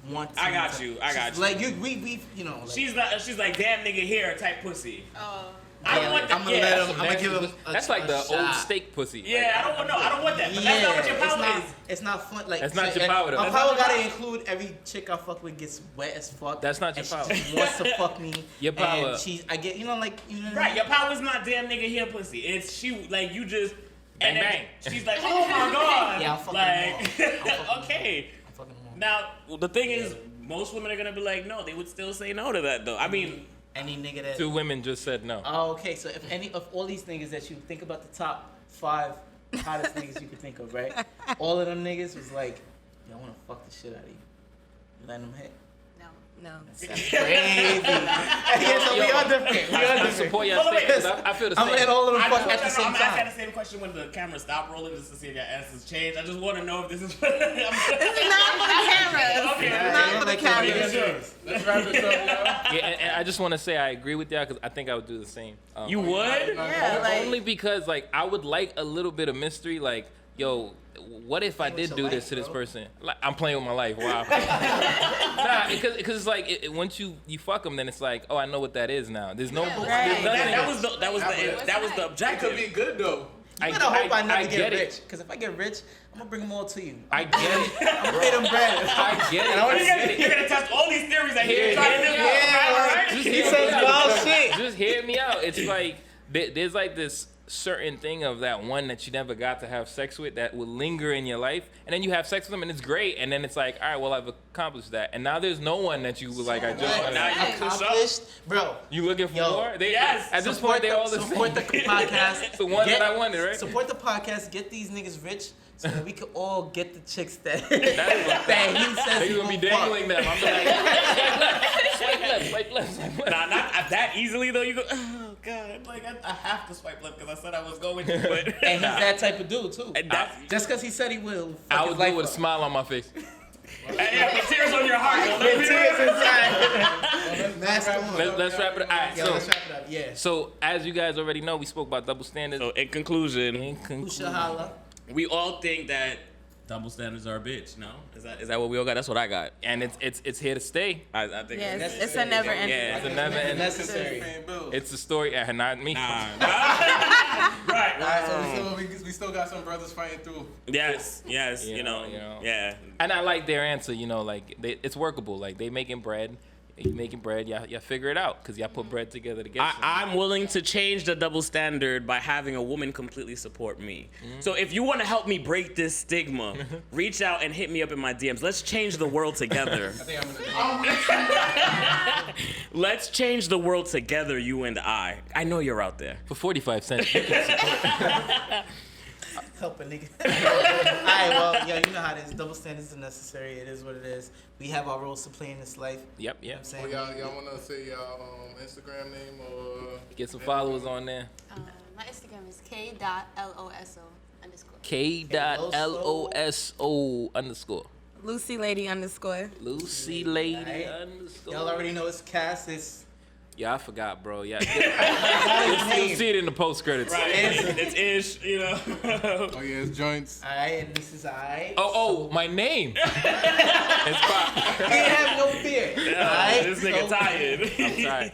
wanting. I got you. Like we you know. Like, She's like damn nigga here type pussy. Oh. I don't want that. I'm gonna let him. I'm gonna give him. That's like the old shot. steak pussy. Yeah, I don't want that. But that's not what your power is. It's not fun. Like That's not your power, though. My That's power not your gotta power. include every chick I fuck with gets wet as fuck. That's not your and power. She just wants to fuck me. Your power. And I get you know like you know. Right, your power's not damn nigga here pussy. It's she like you just Bang, and then bang. She's like, oh my god. Yeah, I'm fucking like them all. okay. I'm fucking them all. Now the thing is, most women are gonna be like, no, they would still say no to that though. I mean, Any nigga that. 2 women just said no. Oh, okay. So if any of all these niggas that you think about the top 5 hottest niggas you could think of, right? All of them niggas was like, yo, I want to fuck the shit out of you. Let them hit. No. That's crazy. Yeah, so we are different. We are I different. support your Hold on, statement. wait. I feel the I'm same. letting all of them I fuck just at the same I'm asking time. the same question when the camera stopped rolling just to see if your answers change. I just want to know if this is. This is not for the cameras. Okay. Not for the cameras. Let's wrap this up, y'all. Yeah, and I just want to say I agree with y'all because I think I would do the same. You would? Yeah, like Only because like I would like a little bit of mystery. Like, yo, what if I Playing did with do your this life, to this bro. person? Like, I'm playing with my life. Wow. Nah, because it's like once you fuck them, then it's like, oh, I know what that is now. There's no. Yeah, there's right. nothing. That was the It objective. could be good though. You better hope I never get get it. rich. Because if I get rich, I'm going to bring them all to you. I get it. I'm going to pay them bread. I get it. I get You're it. gonna test all these theories that Yeah, he's trying to do. yeah, Right? Just He hear me says out. wild shit. Just hear me out. It's like there's like this certain thing of that one that you never got to have sex with that will linger in your life, and then you have sex with them and it's great, and then it's like, all right, well, I've accomplished that, and now there's no one that you were like, I just Right. now you Accomplished. Bro. you looking for Yo, more? yes. At this point, they all the Support the same. podcast. It's the one that I wanted, right? Support the podcast. Get these niggas rich so that we can all get the chicks that, That is what- that he says They're he gonna be gon' fuck. dangling them. I'm like, swipe swipe left. Nah, not that easily though. You go, oh god, like I have to swipe left because I said I was going to, but And he's that type of dude too. Just because he said he will. I would do it with a smile on my face. Yeah, with tears on your heart. With tears inside. Mask on. Let's wrap it up. All right, Let's wrap it up. Yeah. So as you guys already know, we spoke about double standards. So in conclusion, Who should holla? we all think that double standards are a bitch. No, is that what we all got? That's what I got. And it's here to stay. I think. Yes, that's it's a never ending. Yeah, It's a never ending. Necessary. It's a story. Not me. Right. So we still got some brothers fighting through. Yes. You know. Yeah. And I like their answer. Like it's workable. Like they making bread. You making bread, y'all figure it out because y'all put bread together to get something. I'm willing to change the double standard by having a woman completely support me. So if you want to help me break this stigma, reach out and hit me up in my DMs. Let's change the world together. I think I'm gonna Let's change the world together, you and I. I know you're out there. For 45 cents, you can support. Help a nigga. Alright, well, yo, you know how it is. Double standards are necessary. It is what it is. We have our roles to play in this life. Yep. You know what I'm saying? y'all wanna say y'all Instagram name or Get some followers on there. My Instagram is k.loso_. K.loso_. Lucy Lady _. Lucy Lady Alright. _ Y'all already know it's Cass. It's Yeah, I forgot, bro. Yeah. You'll see it in the post credits. Right. It's ish, you know. oh yeah, it's joints. alright, and this is alright. Oh, my name. It's Pop. He have no fear. Yeah, Alright, this nigga so- tired. I'm sorry.